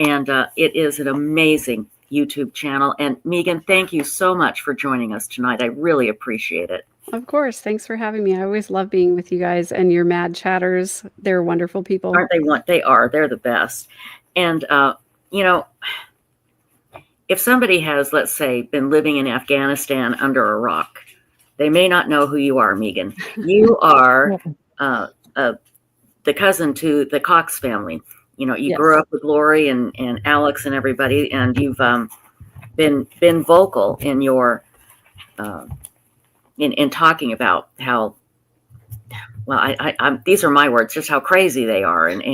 And it is an amazing YouTube channel. And Megan, thank you so much for joining us tonight. I really appreciate it. Of course. Thanks for having me. I always love being with you guys and your mad chatters. They're wonderful people. Aren't they? They are. They're the best. And, if somebody has, let's say, been living in Afghanistan under a rock, they may not know who you are, Megan. You are the cousin to the Cox family. You Yes. grew up with Lori and Alex and everybody, and you've been vocal in your in talking about how, well, I'm these are my words, just how crazy they are, and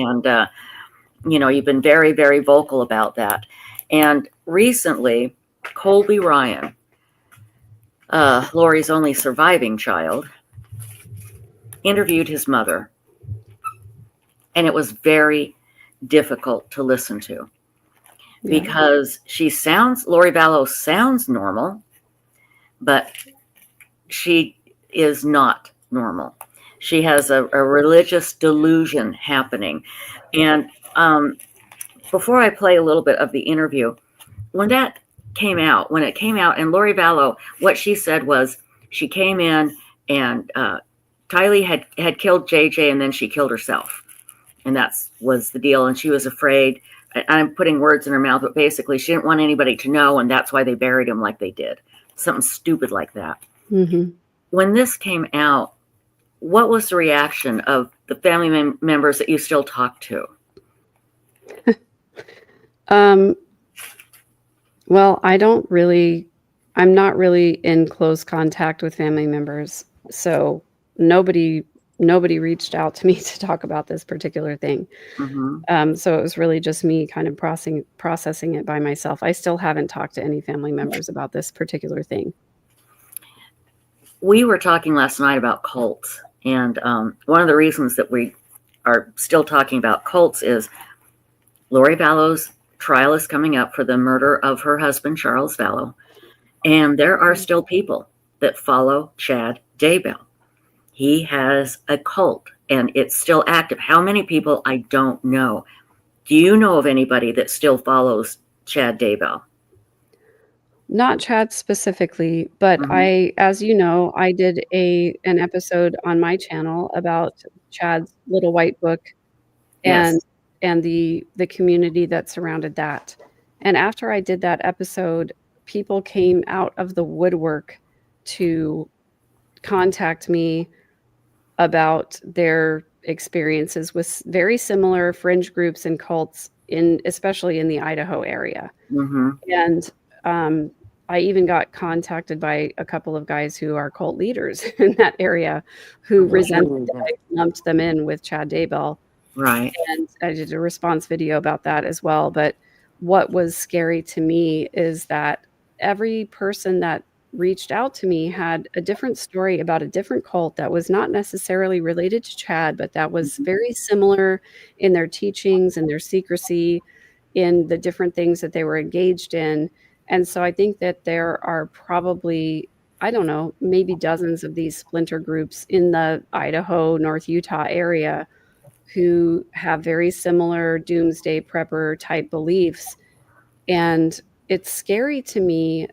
you've been very, very vocal about that. And recently, Colby Ryan, Lori's only surviving child, interviewed his mother, and it was very difficult to listen to because Lori Vallow sounds normal, but she is not normal. She has a religious delusion happening. And before I play a little bit of the interview, when it came out, and Lori Vallow, what she said was she came in and Tylee had killed JJ, and then she killed herself. And that was the deal. And she was afraid. I'm putting words in her mouth, but basically she didn't want anybody to know, and that's why they buried him like they did. Something stupid like that. Mm-hmm. When this came out, what was the reaction of the family members that you still talk to? Well, I'm not really in close contact with family members. So nobody reached out to me to talk about this particular thing. Mm-hmm. So it was really just me kind of processing it by myself. I still haven't talked to any family members about this particular thing. We were talking last night about cults. And one of the reasons that we are still talking about cults is Lori Vallow's trial is coming up for the murder of her husband, Charles Vallow. And there are still people that follow Chad Daybell. He has a cult, and it's still active. How many people? I don't know. Do you know of anybody that still follows Chad Daybell? Not Chad specifically, but as you know, I did an episode on my channel about Chad's little white book and the community that surrounded that. And after I did that episode, people came out of the woodwork to contact me about their experiences with very similar fringe groups and cults especially in the Idaho area. Mm-hmm. And I even got contacted by a couple of guys who are cult leaders in that area who resented that I lumped them in with Chad Daybell. Right. And I did a response video about that as well. But what was scary to me is that every person that reached out to me had a different story about a different cult that was not necessarily related to Chad, but that was very similar in their teachings and their secrecy, in the different things that they were engaged in. And so I think that there are probably, I don't know, maybe dozens of these splinter groups in the Idaho, North Utah area who have very similar doomsday prepper type beliefs. And it's scary to me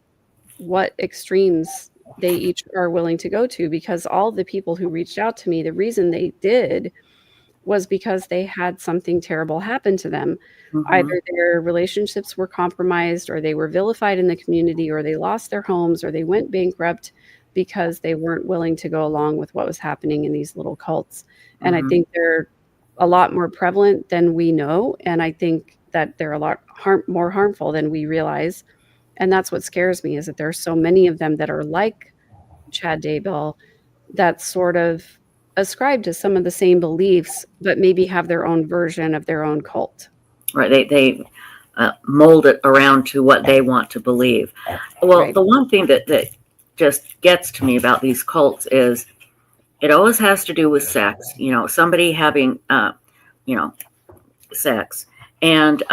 what extremes they each are willing to go to, because all the people who reached out to me, the reason they did was because they had something terrible happen to them. Mm-hmm. Either their relationships were compromised, or they were vilified in the community, or they lost their homes, or they went bankrupt because they weren't willing to go along with what was happening in these little cults. And I think they're a lot more prevalent than we know. And I think that they're a lot more harmful than we realize. And that's what scares me, is that there are so many of them that are like Chad Daybell that sort of ascribe to some of the same beliefs, but maybe have their own version of their own cult. Right. They mold it around to what they want to believe. Well, right. The one thing that just gets to me about these cults is it always has to do with sex. Somebody having, sex and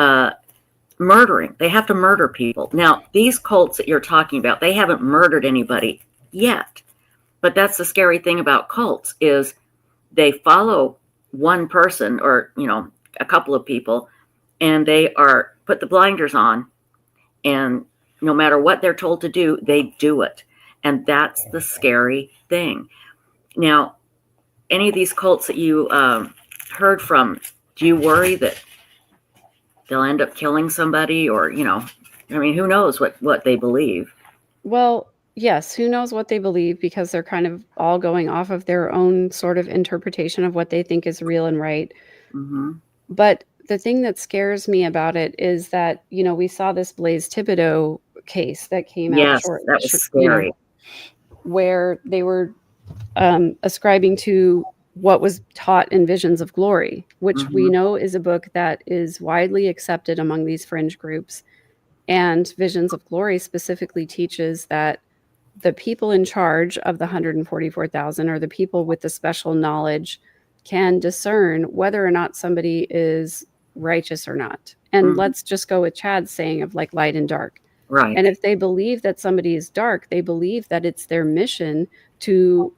murdering. They have to murder people. Now, these cults that you're talking about, they haven't murdered anybody yet. But that's the scary thing about cults, is they follow one person or, a couple of people, and they are put the blinders on, and no matter what they're told to do, they do it. And that's the scary thing. Now, any of these cults that you heard from, do you worry that they'll end up killing somebody, or, I mean, who knows what they believe? Well, yes, who knows what they believe, because they're kind of all going off of their own sort of interpretation of what they think is real and right. Mm-hmm. But the thing that scares me about it is that, we saw this Blaise Thibodeau case that came out Yes, that was you know, scary. where they were ascribing to what was taught in Visions of Glory, which we Mm-hmm. know is a book that is widely accepted among these fringe groups. And Visions of Glory specifically teaches that the people in charge of the 144,000, or the people with the special knowledge, can discern whether or not somebody is righteous or not. And Mm-hmm. let's just go with Chad's saying of like light and dark. Right. And if they believe that somebody is dark, they believe that it's their mission to,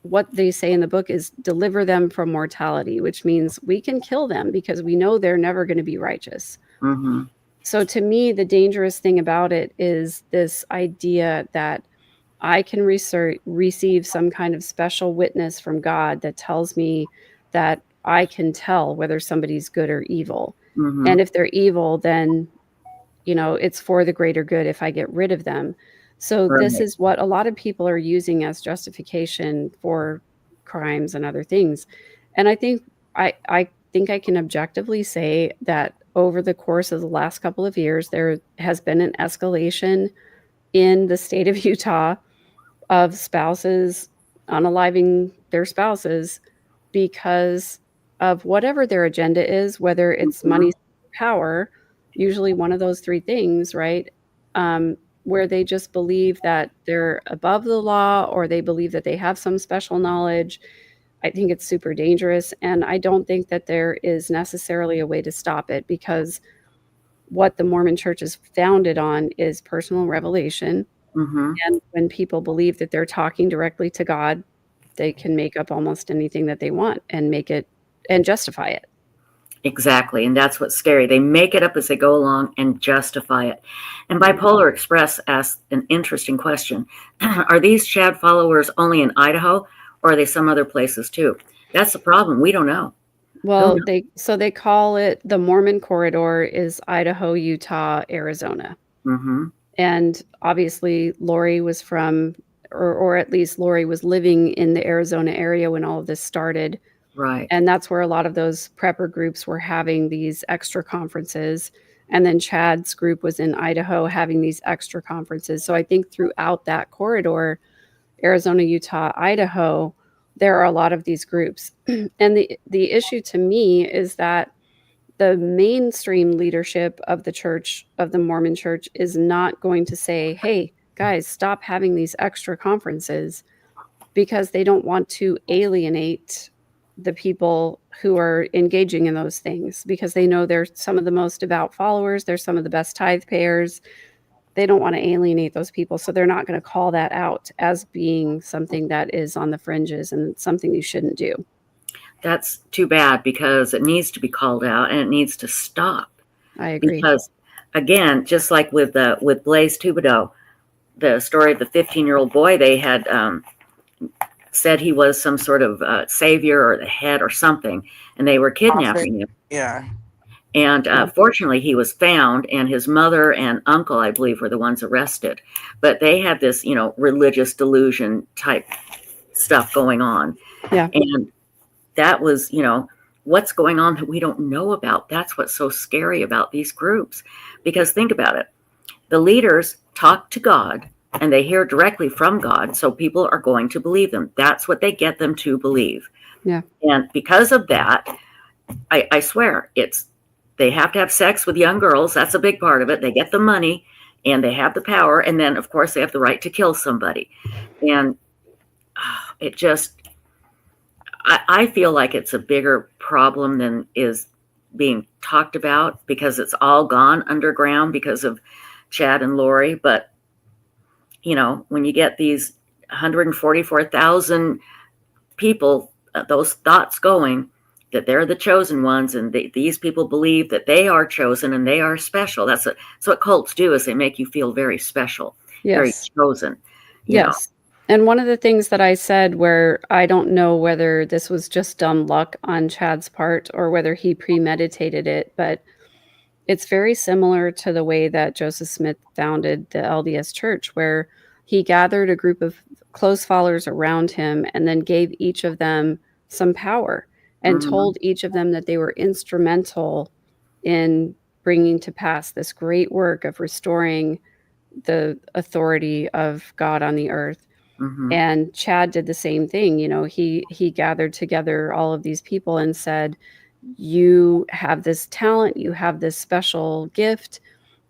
what they say in the book is, deliver them from mortality, which means we can kill them because we know they're never going to be righteous. Mm-hmm. So to me, the dangerous thing about it is this idea that I can receive some kind of special witness from God that tells me that I can tell whether somebody's good or evil. Mm-hmm. And if they're evil, then, it's for the greater good if I get rid of them. So this Right. is what a lot of people are using as justification for crimes and other things. And I think I can objectively say that over the course of the last couple of years, there has been an escalation in the state of Utah of spouses unaliving their spouses because of whatever their agenda is, whether it's Mm-hmm. money, power, usually one of those three things, right? Where they just believe that they're above the law, or they believe that they have some special knowledge. I think it's super dangerous. And I don't think that there is necessarily a way to stop it, because what the Mormon church is founded on is personal revelation. Mm-hmm. And when people believe that they're talking directly to God, they can make up almost anything that they want and make it and justify it. Exactly. And that's what's scary. They make it up as they go along and justify it. And Bipolar Express asked an interesting question. Are these Chad followers only in Idaho, or are they some other places too? That's the problem. We don't know. Who Well, knows? they call it the Mormon corridor is Idaho, Utah, Arizona. Mm-hmm. And obviously Lori was from, or at least Lori was living in the Arizona area when all of this started. Right. And that's where a lot of those prepper groups were having these extra conferences. And then Chad's group was in Idaho having these extra conferences. So I think throughout that corridor, Arizona, Utah, Idaho, there are a lot of these groups. And the issue to me is that the mainstream leadership of the church, of the Mormon church, is not going to say, hey, guys, stop having these extra conferences, because they don't want to alienate the people who are engaging in those things, because they know they're some of the most devout followers. They're some of the best tithe payers. They don't want to alienate those people. So they're not going to call that out as being something that is on the fringes and something you shouldn't do. That's too bad, because it needs to be called out and it needs to stop. I agree. Because again, just like with Blaise Thibodeau, the story of the 15-year-old boy, they had said he was some sort of savior or the head or something, and they were kidnapping him. Yeah. And fortunately, he was found, and his mother and uncle, I believe, were the ones arrested. But they had this, religious delusion type stuff going on. Yeah. And that was, what's going on that we don't know about. That's what's so scary about these groups. Because think about it. The leaders talk to God, and they hear directly from God, so people are going to believe them. That's what they get them to believe. Yeah. And because of that, I swear, they have to have sex with young girls. That's a big part of it. They get the money, and they have the power, and then, of course, they have the right to kill somebody. And it just, I feel like it's a bigger problem than is being talked about, because it's all gone underground because of Chad and Lori. But when you get these 144,000 people, those thoughts going, that they're the chosen ones, and these people believe that they are chosen and they are special. That's what cults do, is they make you feel very special, very Yes. chosen, Yes. And one of the things that I said, where I don't know whether this was just dumb luck on Chad's part or whether he premeditated it, but it's very similar to the way that Joseph Smith founded the LDS Church, where he gathered a group of close followers around him and then gave each of them some power and told each of them that they were instrumental in bringing to pass this great work of restoring the authority of God on the earth. And Chad did the same thing. He gathered together all of these people and said, you have this talent, you have this special gift,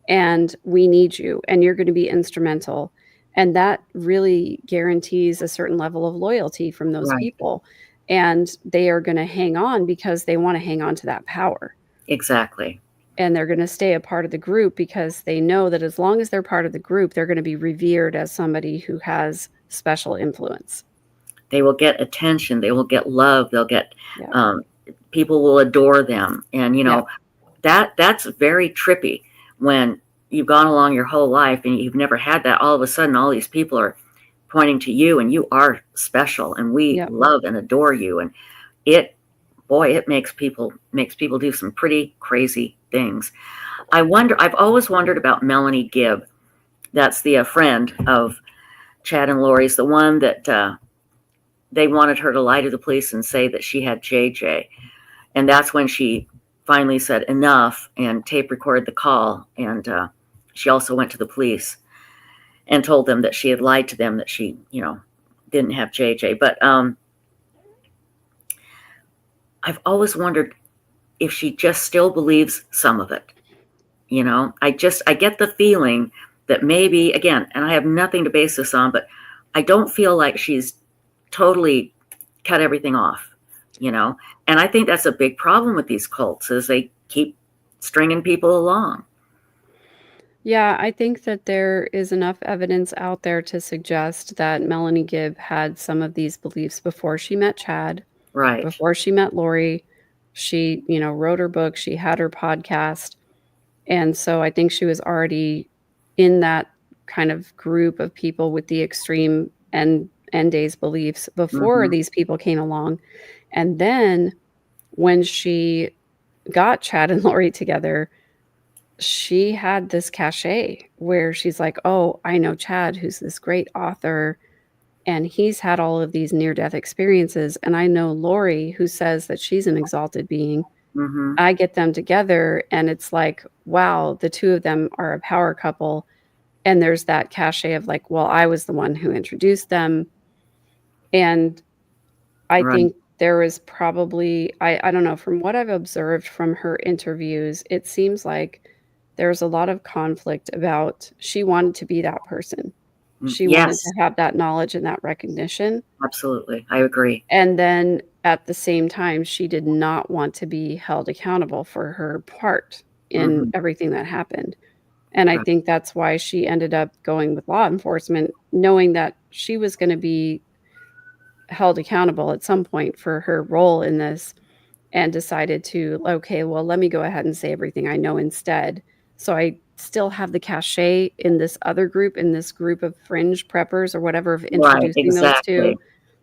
and we need you, and you're going to be instrumental. And that really guarantees a certain level of loyalty from those Right. people. And they are going to hang on because they want to hang on to that power. Exactly. And they're going to stay a part of the group because they know that as long as they're part of the group, they're going to be revered as somebody who has special influence. They will get attention. They will get love. They'll get, people will adore them. And, that's very trippy when you've gone along your whole life and you've never had that. All of a sudden, all these people are pointing to you, and you are special, and we love and adore you. And it makes people do some pretty crazy things. I've always wondered about Melanie Gibb. That's the friend of Chad and Lori's, the one that they wanted her to lie to the police and say that she had JJ. And that's when she finally said enough and tape recorded the call. And she also went to the police and told them that she had lied to them, that she, didn't have JJ. But I've always wondered if she just still believes some of it. I get the feeling that maybe, again, and I have nothing to base this on, but I don't feel like she's totally cut everything off, and I think that's a big problem with these cults, is they keep stringing people along. Yeah, I think that there is enough evidence out there to suggest that Melanie Gibb had some of these beliefs before she met Chad, Right. before she met Lori. She, wrote her book, she had her podcast. And so I think she was already in that kind of group of people with the extreme end days beliefs before these people came along. And then when she got Chad and Lori together, she had this cachet where she's like, oh, I know Chad, who's this great author, and he's had all of these near-death experiences. And I know Lori, who says that she's an exalted being. I get them together, and it's like, wow, the two of them are a power couple. And there's that cachet of like, well, I was the one who introduced them. And I think there was probably, I don't know, from what I've observed from her interviews, it seems like there's a lot of conflict about, she wanted to be that person. She wanted to have that knowledge and that recognition. Absolutely. I agree. And then at the same time, she did not want to be held accountable for her part in everything that happened. And I think that's why she ended up going with law enforcement, knowing that she was going to be held accountable at some point for her role in this, and decided to, okay, well, let me go ahead and say everything I know instead. So I still have the cachet in this other group, in this group of fringe preppers or whatever, of introducing those two.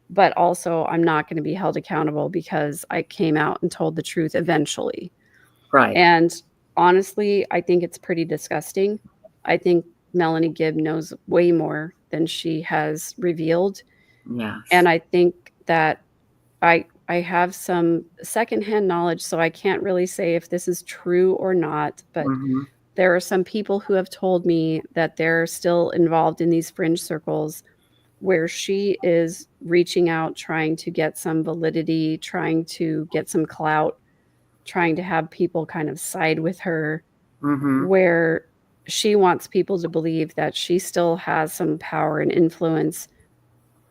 But also, I'm not going to be held accountable because I came out and told the truth eventually. Right. And honestly, I think it's pretty disgusting. I think Melanie Gibb knows way more than she has revealed. Yes. And I think that I have some secondhand knowledge, so I can't really say if this is true or not. But there are some people who have told me that they're still involved in these fringe circles where she is reaching out, trying to get some validity, trying to get some clout, trying to have people kind of side with her, where she wants people to believe that she still has some power and influence,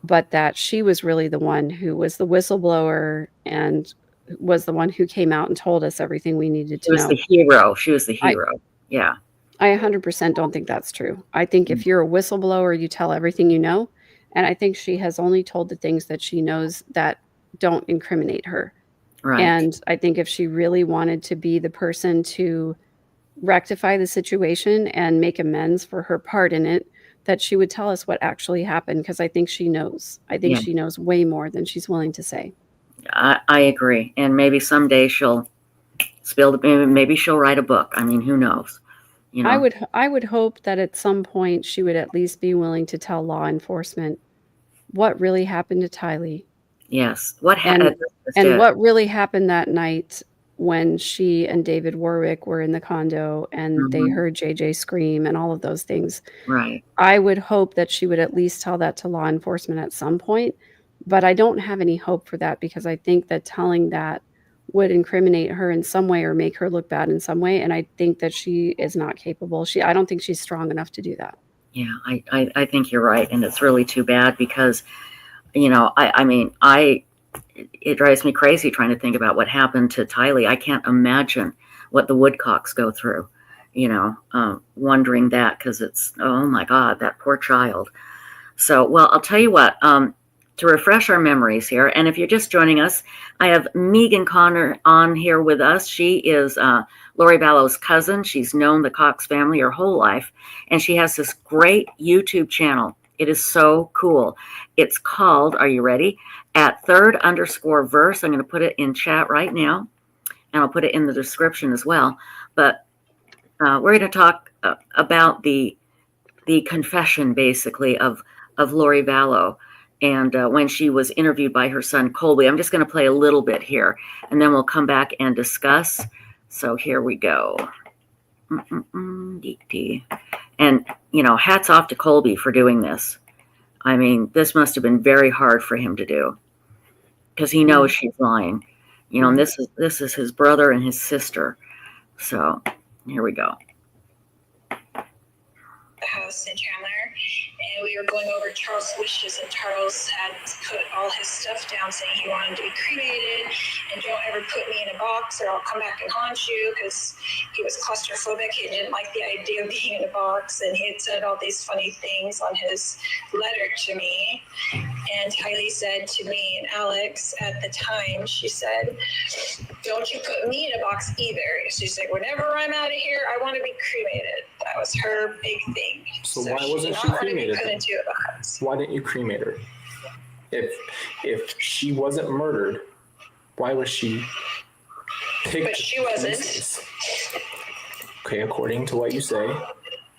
but that she was really the one who was the whistleblower and was the one who came out and told us everything we needed to know. She was the hero. She was the hero. Yeah. I 100% don't think that's true. I think if you're a whistleblower, you tell everything you know. And I think she has only told the things that she knows that don't incriminate her. Right. And I think if she really wanted to be the person to rectify the situation and make amends for her part in it, that she would tell us what actually happened, because I think she knows. I think Yeah, she knows way more than she's willing to say. I agree. And maybe someday she'll spill the, maybe she'll write a book. I mean, who knows? You know? I would hope that at some point she would at least be willing to tell law enforcement what really happened to Tylee, Yes. What and this and did. what really happened that night when she and David Warwick were in the condo and they Mhm. heard JJ scream and all of those things. Right. I would hope that she would at least tell that to law enforcement at some point, but I don't have any hope for that because I think that telling that would incriminate her in some way or make her look bad in some way, and I think that she is not capable. I don't think she's strong enough to do that. Yeah, I think you're right. And it's really too bad because, it drives me crazy trying to think about what happened to Tylee. I can't imagine what the Woodcocks go through, wondering that because it's, oh my God, that poor child. So, well, I'll tell you what, to refresh our memories here, and if you're just joining us, I have Megan Connor on here with us. She is Lori Vallow's cousin. She's known the Cox family her whole life, and she has this great YouTube channel. It is so cool. It's called, are you ready? At third_verse. I'm going to put it in chat right now, and I'll put it in the description as well. But we're going to talk about the confession, basically, of Lori Vallow, and when she was interviewed by her son Colby. I'm just going to play a little bit here, and then we'll come back and discuss. So here we go. And hats off to Colby for doing this. I mean, this must have been very hard for him to do because he knows she's lying. And this is his brother and his sister. So here we go. The house in Chandler, and we were going over Charles' wishes, and Charles had put all his stuff down saying he wanted to be cremated, and don't ever put me in a box or I'll come back and haunt you, because he was claustrophobic. He didn't like the idea of being in a box, and he had said all these funny things on his letter to me. And Tylee said to me and Alex at the time, she said, don't you put me in a box either. She's like, whenever I'm out of here, I want to be cremated. That was her big thing. So why wasn't she cremated? Why didn't you cremate her? If she wasn't murdered, why was she picked? But she wasn't. Okay, according to what you say,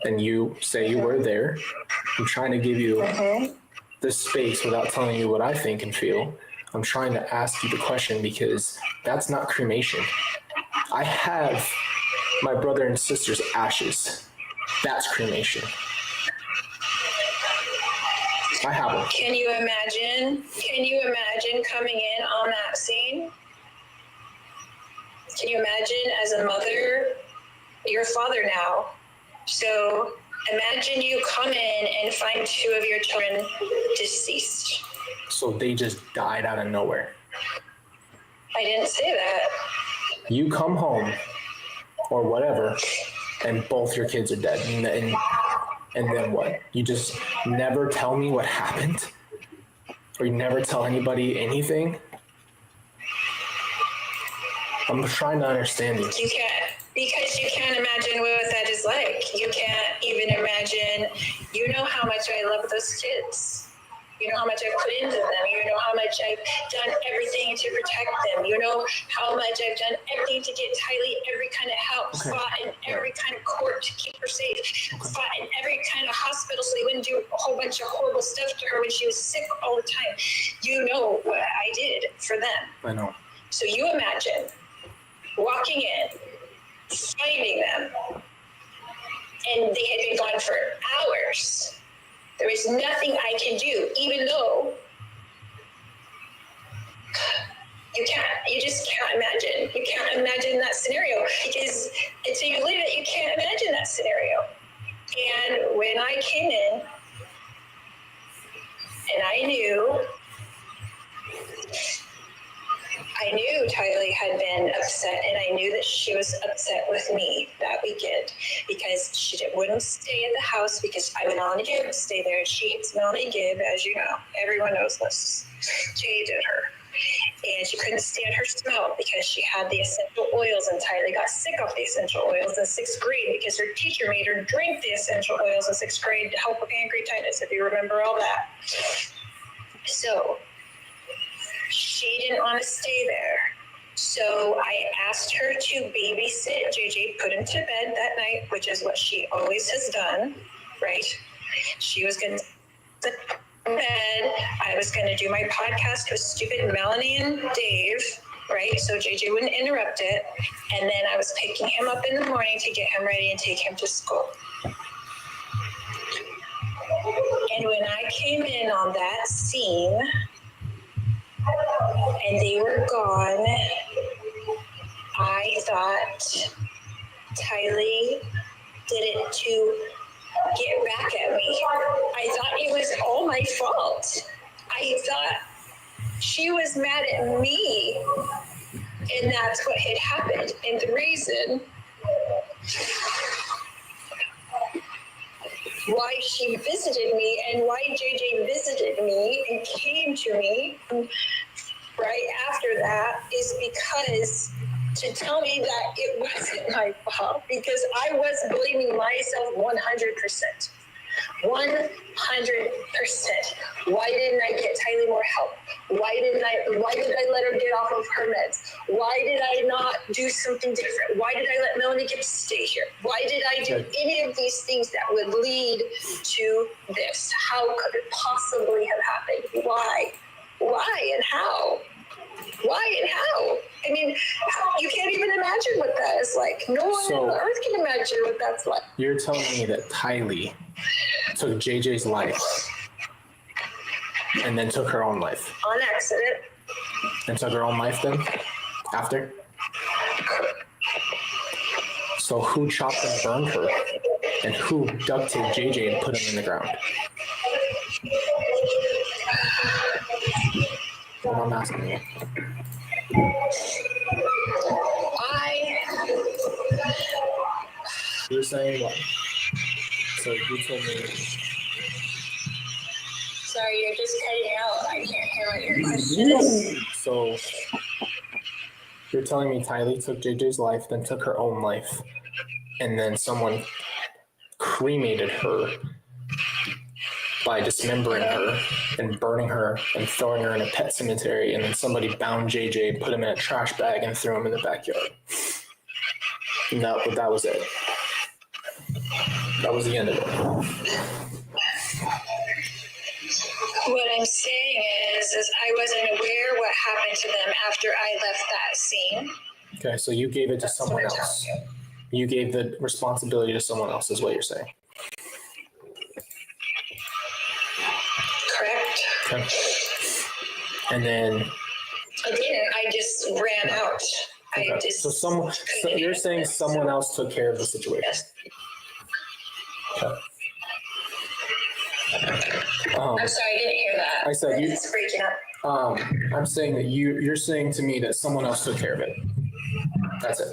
and you say you were there, I'm trying to give you this space without telling you what I think and feel. I'm trying to ask you the question because that's not cremation. I have my brother and sister's ashes. That's cremation. I have them. Can you imagine coming in on that scene? Can you imagine as a mother, your father now? So imagine you come in and find two of your children deceased. So they just died out of nowhere. I didn't say that. You come home or whatever, and both your kids are dead. And then what? You just never tell me what happened? Or you never tell anybody anything? I'm trying to understand you. You can't, because you can't imagine what that is like. You can't even imagine, you know how much I love those kids. You know how much I've put into them. You know how much I've done everything to protect them. You know how much I've done everything to get Tylee every kind of help, fought in every kind of court to keep her safe, fought in every kind of hospital so they wouldn't do a whole bunch of horrible stuff to her when she was sick all the time. You know what I did for them. I know. So you imagine walking in, finding them, and they had been gone for hours. There is nothing I can do, even though you just can't imagine. You can't imagine that scenario because until you live it, you can't imagine that scenario. And when I came in and I knew Tylee had been upset, and I knew that she was upset with me that weekend because she wouldn't stay at the house because Melanie Gibb stay there. She hates Melanie Gibb, as you know. Everyone knows this. Jay did her. And she couldn't stand her smell because she had the essential oils, and Tylee got sick off the essential oils in 6th grade because her teacher made her drink the essential oils in 6th grade to help with pancreatitis, if you remember all that. So she didn't want to stay there. So I asked her to babysit JJ, put him to bed that night, which is what she always has done, right? She was going to sit in bed. I was going to do my podcast with stupid Melanie and Dave, right? So JJ wouldn't interrupt it. And then I was picking him up in the morning to get him ready and take him to school. And when I came in on that scene, and they were gone, I thought Tylee did it to get back at me. I thought it was all my fault. I thought she was mad at me, and that's what had happened. And the reason why she visited me and why JJ visited me and came to me right after that is because to tell me that it wasn't my fault, because I was blaming myself 100%. 100%. Why didn't I get Tylee more help? Why did I let her get off of her meds? Why did I not do something different? Why did I let Melanie Gibb stay here? Why did I do any of these things that would lead to this? How could it possibly have happened? Why and how? Why and how? I mean, you can't even imagine what that is like. No one on the earth can imagine what that's like. You're telling me that Tylee took JJ's life and then took her own life. On accident. And took her own life then? After? So who chopped and burned her? And who duct taped JJ and put him in the ground? What I'm asking you. You're saying what? So you told me. Sorry, you're just cutting out. I can't hear what your question is. So you're telling me Tylee took JJ's life, then took her own life, and then someone cremated her by dismembering her and burning her and throwing her in a pet cemetery, and then somebody bound JJ, put him in a trash bag, and threw him in the backyard. And that was it. That was the end of it. What I'm saying is I wasn't aware what happened to them after I left that scene. Okay, so you gave it to someone else. You gave the responsibility to someone else, is what you're saying. Correct. Okay. And then I didn't. I just ran out. okay. So you're saying someone else took care of the situation. Yes. Okay. I'm sorry, I didn't hear that. I said you. It's breaking up. I'm saying that you're saying to me that someone else took care of it. That's it.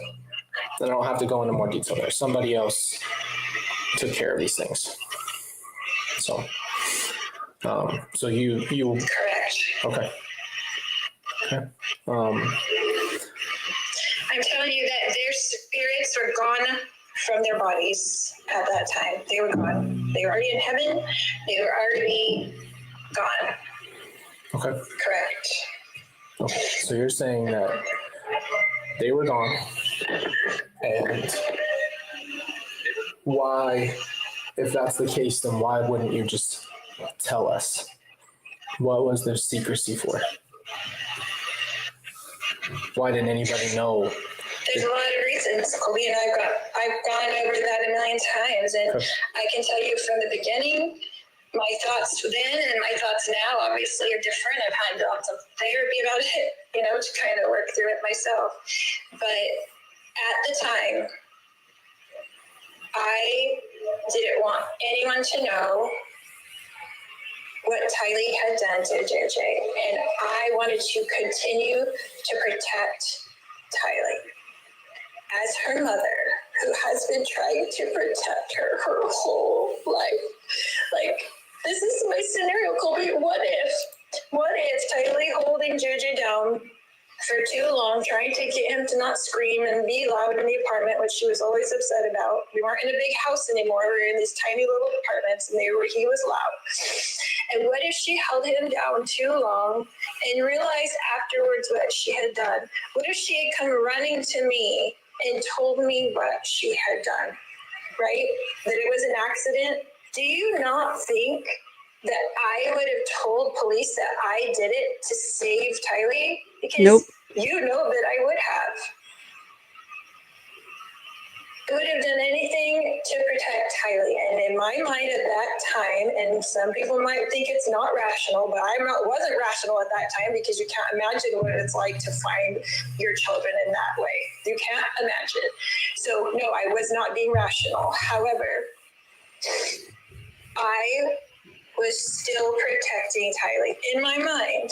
Then I don't have to go into more detail there. Somebody else took care of these things. So you. Correct. Okay. Okay. I'm telling you that their spirits were gone from their bodies at that time. They were gone. They were already in heaven. They were already gone. Okay. Correct. Okay. So you're saying that they were gone, and why, if that's the case, then why wouldn't you just tell us? What was the secrecy for? Why didn't anybody know? There's a lot of reasons, Colby, and I've gone over that a million times, and Okay. I can tell you from the beginning, my thoughts then and my thoughts now obviously are different. I've had lots of therapy about it, to kind of work through it myself. But at the time, I didn't want anyone to know what Tylee had done to JJ, and I wanted to continue to protect Tylee as her mother, who has been trying to protect her whole life. Like, this is my scenario, Colby. What if What is Tylee holding JJ down for too long, trying to get him to not scream and be loud in the apartment, which she was always upset about. We weren't in a big house anymore. We were in these tiny little apartments, and he was loud. And what if she held him down too long and realized afterwards what she had done? What if she had come running to me and told me what she had done, right? That it was an accident? Do you not think that I would have told police that I did it to save Tylee? Because Nope. you know that I would have. I would have done anything to protect Tylee. And in my mind at that time, and some people might think it's not rational, but wasn't rational at that time, because you can't imagine what it's like to find your children in that way. You can't imagine. So no, I was not being rational. However, I was still protecting Tylee in my mind,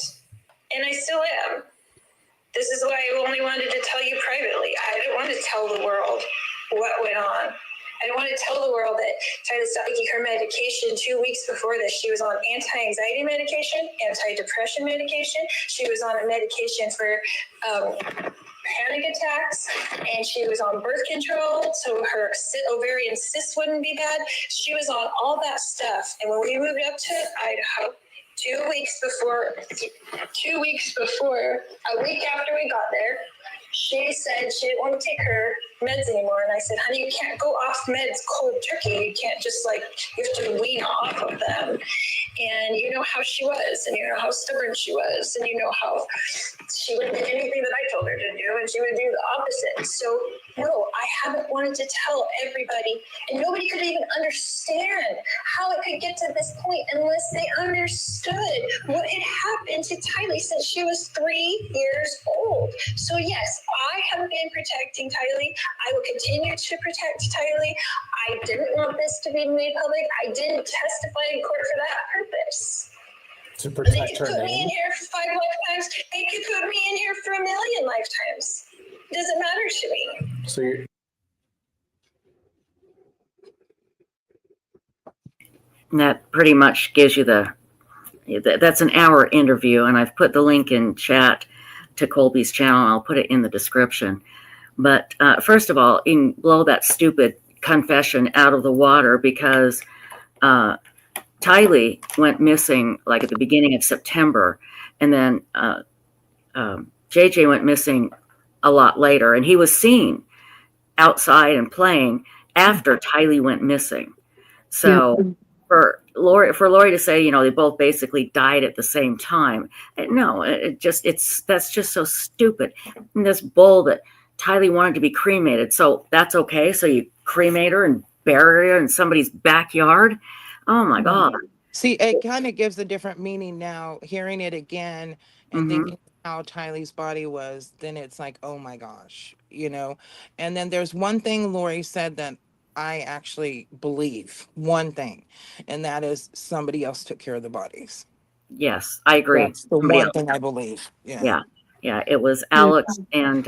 and I still am. This is why I only wanted to tell you privately. I didn't want to tell the world what went on. I didn't want to tell the world that Tylee stopped taking her medication 2 weeks before this. She was on anti-anxiety medication, anti-depression medication. She was on a medication for panic attacks, and she was on birth control so her ovarian cysts wouldn't be bad. She was on all that stuff. And when we moved up to Idaho, 2 weeks before, a week after we got there, she said she didn't want to take her meds anymore. And I said, honey, you can't go off meds cold turkey. You can't just you have to wean off of them. And you know how she was, and you know how stubborn she was, and you know how she would do anything that I told her to do, and she would do the opposite. So no, I haven't wanted to tell everybody, and nobody could even understand how it could get to this point unless they understood what had happened to Tylee since she was 3 years old. So yes, I have been protecting Tylee. I will continue to protect Tylee. I didn't want this to be made public. I didn't testify in court for that purpose. To They protect could her put me in name. here for 5 lifetimes. They could put me in here for 1 million lifetimes. It doesn't matter to me. So you're, And that pretty much gives you that's an hour interview, and I've put the link in chat to Colby's channel, and I'll put it in the description. But first of all, you can blow that stupid confession out of the water, because Tylee went missing like at the beginning of September, and then JJ went missing a lot later, and he was seen outside and playing after Tylee went missing. So for Lori to say, they both basically died at the same time, no, that's just so stupid. And this bull that Tylee wanted to be cremated, so that's okay. So you cremate her and bury her in somebody's backyard. Oh my God. See, it kind of gives a different meaning now, hearing it again and thinking how Tylee's body was. Then it's like, oh my gosh, And then there's one thing Lori said that I actually believe, one thing, and that is somebody else took care of the bodies. Yes, I agree. That's the one thing I believe. Yeah. Yeah. It was Alex and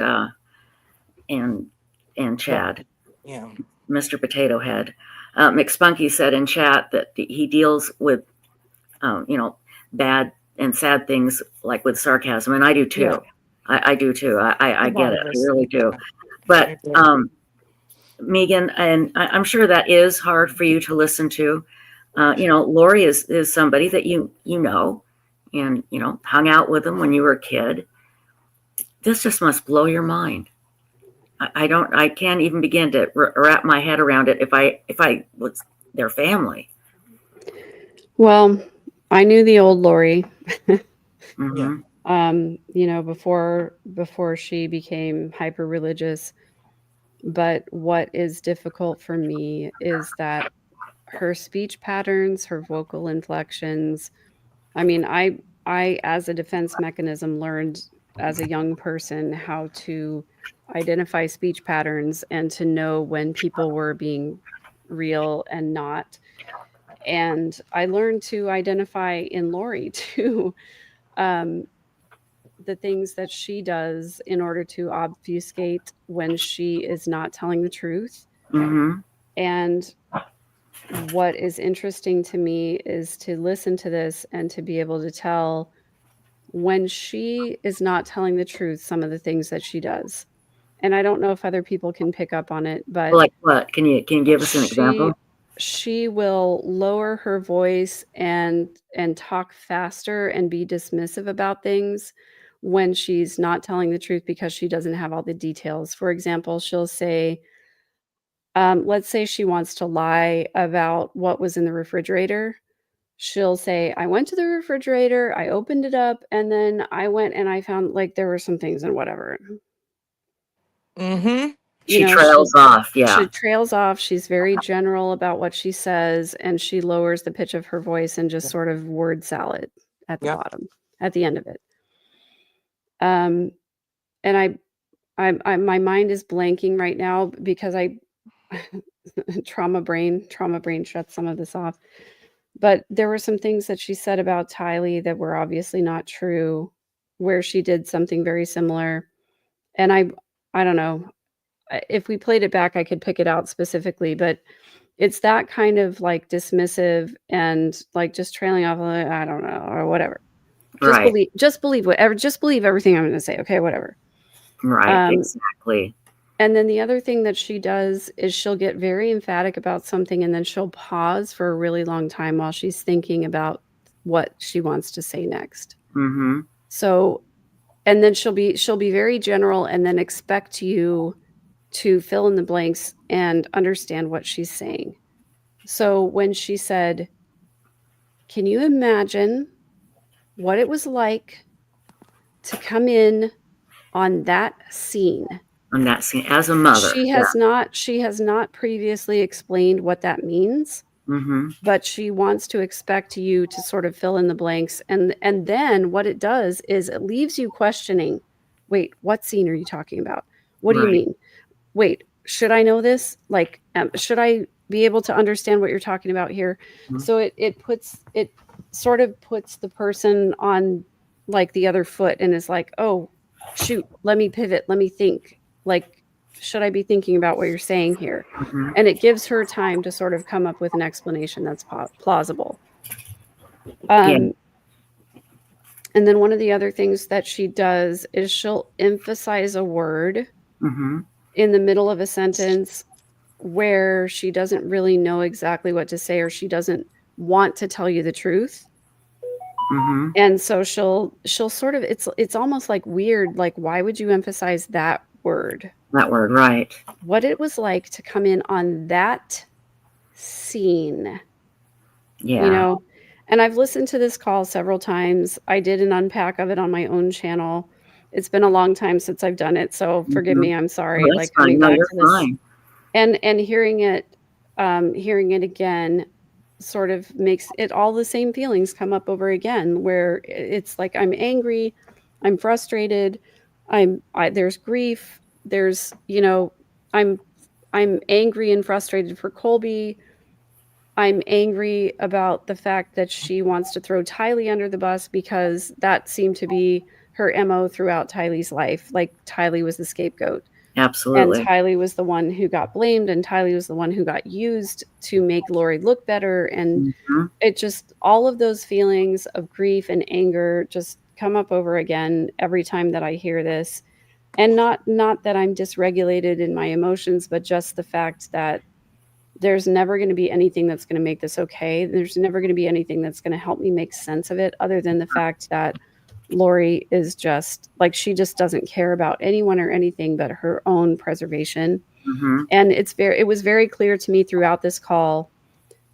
Chad. Yeah. Mr. Potato Head. McSpunky said in chat that he deals with, bad and sad things like with sarcasm, and I do too. Yeah. I do too. I get it. I really do. Yeah. But Megan, and I'm sure that is hard for you to listen to. Lori is somebody that you know, and hung out with him when you were a kid. This just must blow your mind. I can't even begin to wrap my head around it if I was their family. Well, I knew the old Lori, Yeah. before she became hyper religious. But what is difficult for me is that her speech patterns, her vocal inflections. I mean, I as a defense mechanism learned as a young person how to identify speech patterns and to know when people were being real and not. And I learned to identify in Lori too, the things that she does in order to obfuscate when she is not telling the truth. And what is interesting to me is to listen to this and to be able to tell when she is not telling the truth, some of the things that she does. And I don't know if other people can pick up on it, but Like what? Can you give us an example? She will lower her voice and talk faster and be dismissive about things when she's not telling the truth because she doesn't have all the details. For example, she'll say, let's say she wants to lie about what was in the refrigerator. She'll say, I went to the refrigerator, I opened it up, and then I went and I found like there were some things and whatever. Mm-hmm. She trails off. Yeah. She trails off. She's very general about what she says, and she lowers the pitch of her voice and just sort of word salad at the bottom, at the end of it. And I my mind is blanking right now because trauma brain shuts some of this off. But there were some things that she said about Tylee that were obviously not true, where she did something very similar. And I don't know. If we played it back, I could pick it out specifically, but it's that kind of like dismissive and like just trailing off, I don't know, or whatever. Just believe everything I'm going to say. Okay, whatever. Right, exactly. And then the other thing that she does is she'll get very emphatic about something and then she'll pause for a really long time while she's thinking about what she wants to say next. Mm-hmm. So, and then she'll be very general and then expect you to fill in the blanks and understand what she's saying. So when she said, can you imagine what it was like to come in on that scene? On that scene as a mother. She has not previously explained what that means. Mm-hmm. But she wants to expect you to sort of fill in the blanks. And then what it does is it leaves you questioning, wait, what scene are you talking about? What do you mean? Wait, should I know this? Like, should I be able to understand what you're talking about here? Mm-hmm. So it sort of puts the person on like the other foot and is like, oh, shoot, let me pivot. Let me think. Like, should I be thinking about what you're saying here? Mm-hmm. And it gives her time to sort of come up with an explanation that's plausible. And then one of the other things that she does is she'll emphasize a word mm-hmm. in the middle of a sentence where she doesn't really know exactly what to say or she doesn't want to tell you the truth. Mm-hmm. And so she'll sort of, it's almost like weird. Like, why would you emphasize that word? That word, right. What it was like to come in on that scene. Yeah. You know, and I've listened to this call several times. I did an unpack of it on my own channel. It's been a long time since I've done it, so forgive mm-hmm. me. I'm sorry. Oh, like coming back to this fine. And hearing it again sort of makes it all the same feelings come up over again, where it's like I'm angry, I'm frustrated, there's grief, there's, you know, I'm angry and frustrated for Colby. I'm angry about the fact that she wants to throw Tylee under the bus because that seemed to be her MO throughout Tylee's life. Like Tylee was the scapegoat. Absolutely. And Tylee was the one who got blamed and Tylee was the one who got used to make Lori look better. And mm-hmm. it just, all of those feelings of grief and anger just come up over again every time that I hear this. And not that I'm dysregulated in my emotions, but just the fact that there's never going to be anything that's going to make this okay. There's never going to be anything that's going to help me make sense of it other than the fact that Lori is just like, she just doesn't care about anyone or anything but her own preservation. Mm-hmm. And it was very clear to me throughout this call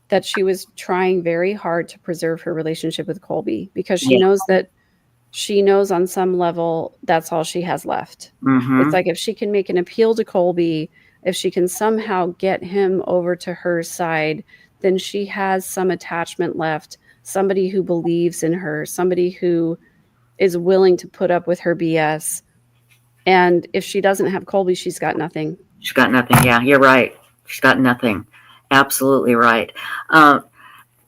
that she was trying very hard to preserve her relationship with Colby because she knows on some level that's all she has left. Mm-hmm. It's like if she can make an appeal to Colby, if she can somehow get him over to her side, then she has some attachment left, somebody who believes in her, somebody who is willing to put up with her BS. And if she doesn't have Colby, she's got nothing. She's got nothing. Yeah, you're right. She's got nothing. Absolutely right.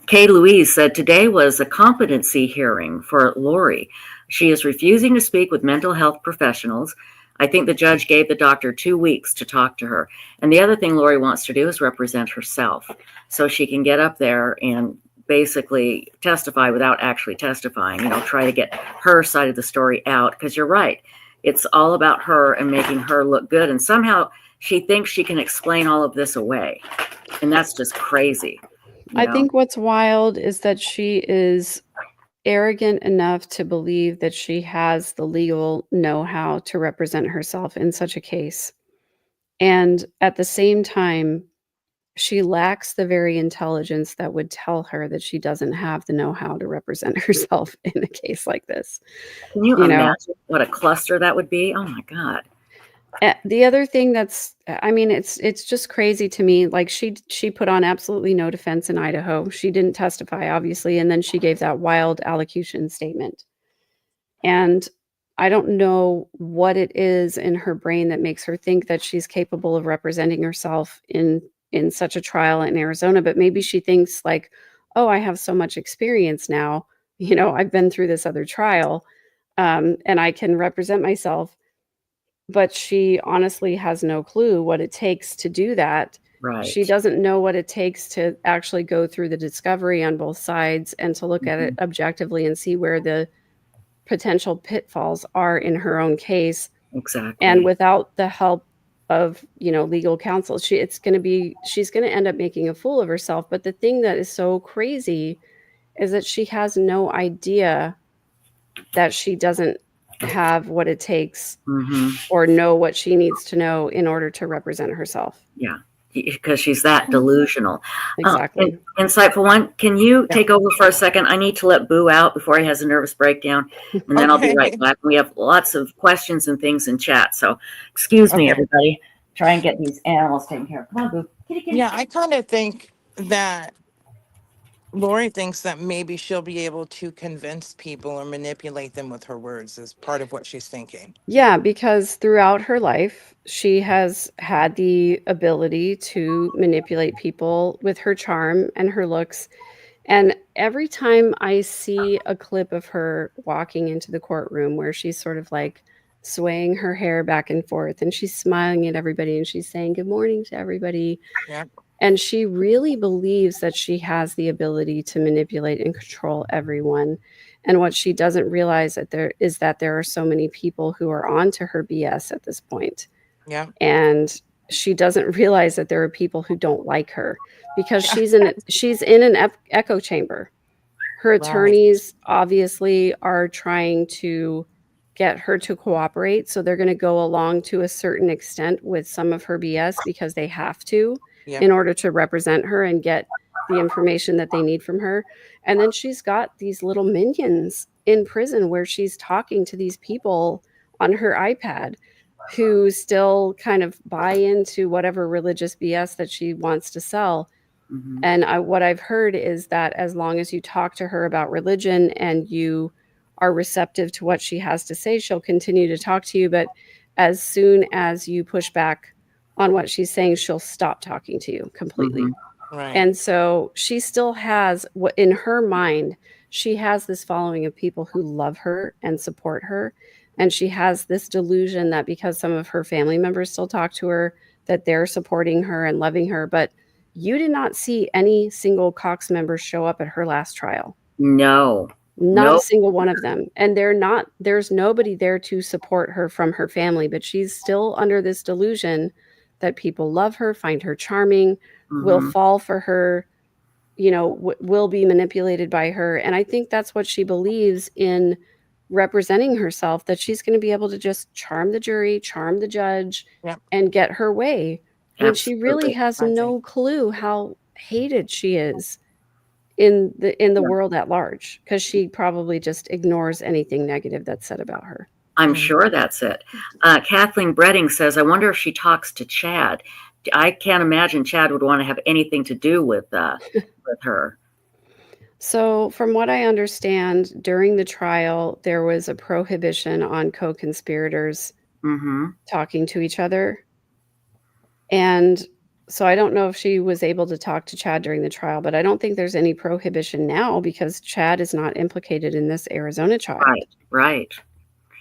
Kay Louise said today was a competency hearing for Lori. She is refusing to speak with mental health professionals. I think the judge gave the doctor 2 weeks to talk to her. And the other thing Lori wants to do is represent herself so she can get up there and basically testify without actually testifying, try to get her side of the story out. Because you're right. It's all about her and making her look good. And somehow she thinks she can explain all of this away. And that's just crazy. I think what's wild is that she is arrogant enough to believe that she has the legal know-how to represent herself in such a case. And at the same time, she lacks the very intelligence that would tell her that she doesn't have the know-how to represent herself in a case like this. Can you imagine what a cluster that would be? Oh my God. The other thing it's just crazy to me. Like she put on absolutely no defense in Idaho. She didn't testify, obviously, and then she gave that wild allocution statement. And I don't know what it is in her brain that makes her think that she's capable of representing herself in such a trial in Arizona, but maybe she thinks like, oh, I have so much experience now. I've been through this other trial, and I can represent myself. But she honestly has no clue what it takes to do that. Right. She doesn't know what it takes to actually go through the discovery on both sides and to look at it objectively and see where the potential pitfalls are in her own case. Exactly. And without the help of, legal counsel, she's going to end up making a fool of herself. But the thing that is so crazy is that she has no idea that she doesn't have what it takes or know what she needs to know in order to represent herself. Yeah, because she's that delusional. Exactly. Insightful One, can you take over for a second? I need to let Boo out before he has a nervous breakdown, and then I'll be right back. We have lots of questions and things in chat, so excuse me, everybody. Try and get these animals taken care of. Come on, Boo. Kitty, kitty. Yeah, I kind of think that Lori thinks that maybe she'll be able to convince people or manipulate them with her words is part of what she's thinking. Yeah, because throughout her life, she has had the ability to manipulate people with her charm and her looks. And every time I see a clip of her walking into the courtroom where she's sort of like swaying her hair back and forth and she's smiling at everybody and she's saying good morning to everybody. Yeah. And she really believes that she has the ability to manipulate and control everyone. And what she doesn't realize that there are so many people who are onto her BS at this point. Yeah. And she doesn't realize that there are people who don't like her because she's in an echo chamber. Her attorneys obviously are trying to get her to cooperate. So they're going to go along to a certain extent with some of her BS because they have to. Yeah. In order to represent her and get the information that they need from her. And then she's got these little minions in prison where she's talking to these people on her iPad who still kind of buy into whatever religious BS that she wants to sell. And what I've heard is that as long as you talk to her about religion and you are receptive to what she has to say, she'll continue to talk to you. But as soon as you push back on what she's saying, she'll stop talking to you completely. Right. And so she still has what in her mind, she has this following of people who love her and support her. And she has this delusion that because some of her family members still talk to her, that they're supporting her and loving her. But you did not see any single Cox member show up at her last trial. No. Not a single one of them. And there's nobody there to support her from her family, but she's still under this delusion that people love her, find her charming, will fall for her, will be manipulated by her. And I think that's what she believes in representing herself, that she's going to be able to just charm the jury, charm the judge, and get her way. When she really has no clue how hated she is in the world at large, because she probably just ignores anything negative that's said about her. I'm sure that's it. Kathleen Bredding says, I wonder if she talks to Chad. I can't imagine Chad would want to have anything to do with her. So from what I understand, during the trial, there was a prohibition on co-conspirators talking to each other. And so I don't know if she was able to talk to Chad during the trial, but I don't think there's any prohibition now because Chad is not implicated in this Arizona trial. Right.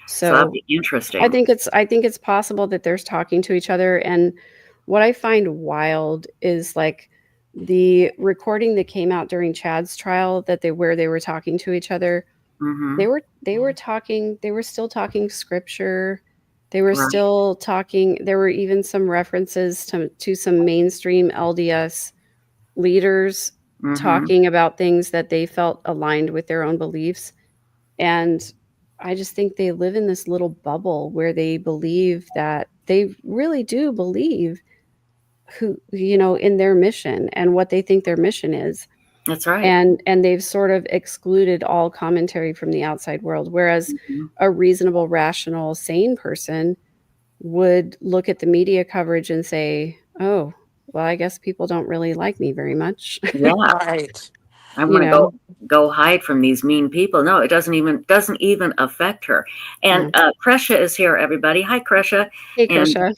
So that'd be interesting. I think it's possible that there's talking to each other. And what I find wild is like The recording that came out during Chad's trial where they were talking to each other, Mm-hmm. they were still talking scripture. They were Right. still talking. There were even some references to some mainstream LDS leaders Mm-hmm. talking about things that they felt aligned with their own beliefs. And I just think they live in this little bubble where they believe that they really do believe in their mission and what they think their mission is. That's right. And they've sort of excluded all commentary from the outside world, whereas Mm-hmm. a reasonable, rational, sane person would look at the media coverage and say, oh, well, I guess people don't really like me very much. Yeah. Right. I'm You going know. to go hide from these mean people. No, it doesn't even affect her. And Kresha is here, everybody. Hi, Kresha. Hey, And Krisha.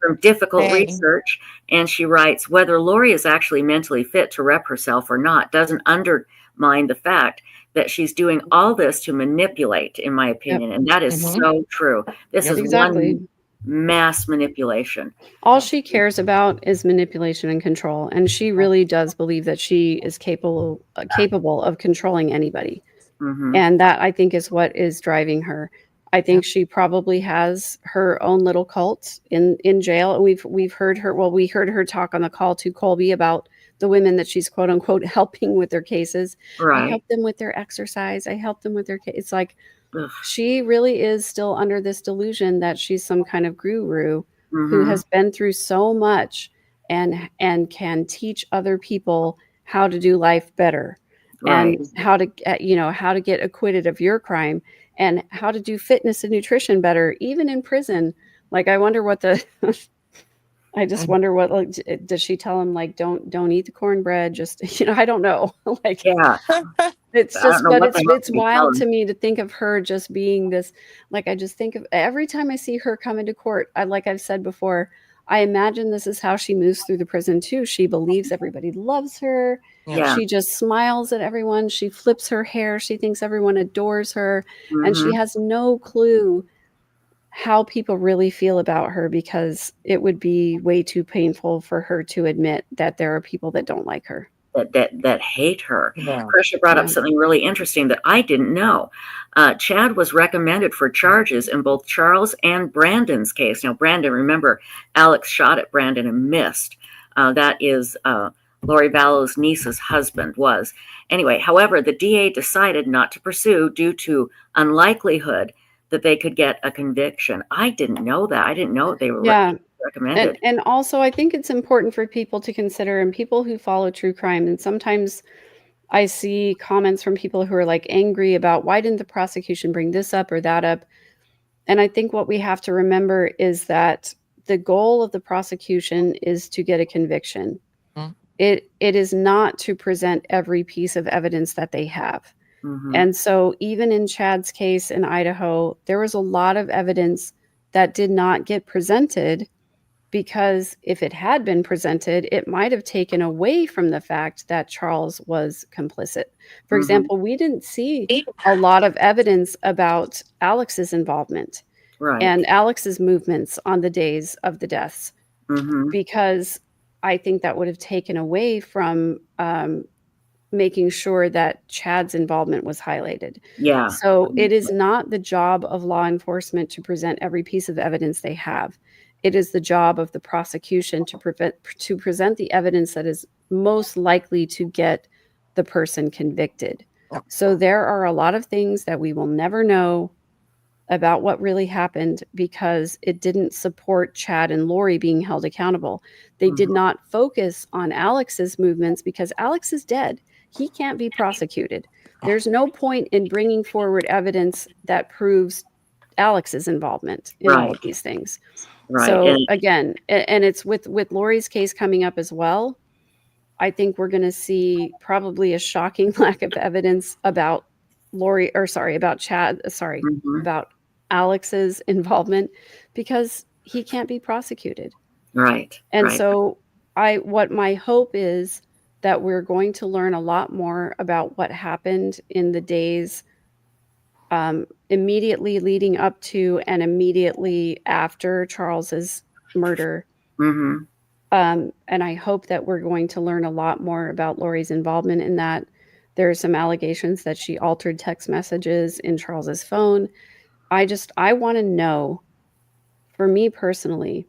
from Difficult Hey. Research, and she writes, whether Lori is actually mentally fit to rep herself or not doesn't undermine the fact that she's doing all this to manipulate, in my opinion. And that is Mhm. so true. This is Exactly. one mass manipulation. All she cares about is manipulation and control, and she really does believe that she is capable of controlling anybody. Mm-hmm. And that, I think, is what is driving her. I think she probably has her own little cult in jail. We've heard her. Well, we heard her talk on the call to Colby about the women that she's quote unquote helping with their cases. I Right. help them with their exercise. I help them with their case. It's like Ugh. she really is still under this delusion that she's some kind of guru who Mm-hmm. has been through so much and can teach other people how to do life better. Right. And how to get acquitted of your crime and how to do fitness and nutrition better, even in prison. Like, I wonder what I just wonder what, like, does she tell him, like, don't eat the cornbread? Just, I don't know. Like, Yeah. it's I don't just, know but what the hell it's to be wild telling. to me to think of her just being this, like, I just think of every time I see her come into court, like I've said before, I imagine this is how she moves through the prison too. She believes everybody loves her. Yeah. Yeah. She just smiles at everyone. She flips her hair. She thinks everyone adores her. And she Mm-hmm. has no clue how people really feel about her, because it would be way too painful for her to admit that there are people that don't like her. That hate her. Yeah. Krisha brought up Yeah. something really interesting that I didn't know. Chad was recommended for charges in both Charles and Brandon's case. Now, Brandon, remember, Alex shot at Brandon and missed. That is Lori Vallow's niece's husband was. Anyway, however, the DA decided not to pursue due to unlikelihood that they could get a conviction. I didn't know that. I didn't know they were Yeah. recommended. And also, I think it's important for people to consider, and people who follow true crime, and sometimes I see comments from people who are like angry about, why didn't the prosecution bring this up or that up? And I think what we have to remember is that the goal of the prosecution is to get a conviction. Mhm. It is not to present every piece of evidence that they have. Mm-hmm. And so even in Chad's case in Idaho, there was a lot of evidence that did not get presented, because if it had been presented, it might have taken away from the fact that Charles was complicit. For Mhm. example, we didn't see a lot of evidence about Alex's involvement Right. and Alex's movements on the days of the deaths, Mm-hmm. because I think that would have taken away from making sure that Chad's involvement was highlighted. Yeah. So it is not the job of law enforcement to present every piece of evidence they have. It is the job of the prosecution to present the evidence that is most likely to get the person convicted. So there are a lot of things that we will never know about what really happened, because it didn't support Chad and Lori being held accountable. They did not focus on Alex's movements, because Alex is dead. He can't be prosecuted. There's no point in bringing forward evidence that proves Alex's involvement in all of Right. these things. Right. So And again, and it's with Lori's case coming up as well, I think we're going to see probably a shocking lack of evidence about Chad, Mhm. about Alex's involvement, because he can't be prosecuted. Right. And Right. so what my hope is that we're going to learn a lot more about what happened in the days immediately leading up to and immediately after Charles's murder. Mm-hmm. And I hope that we're going to learn a lot more about Lori's involvement in that. There are some allegations that she altered text messages in Charles's phone. I want to know, for me personally,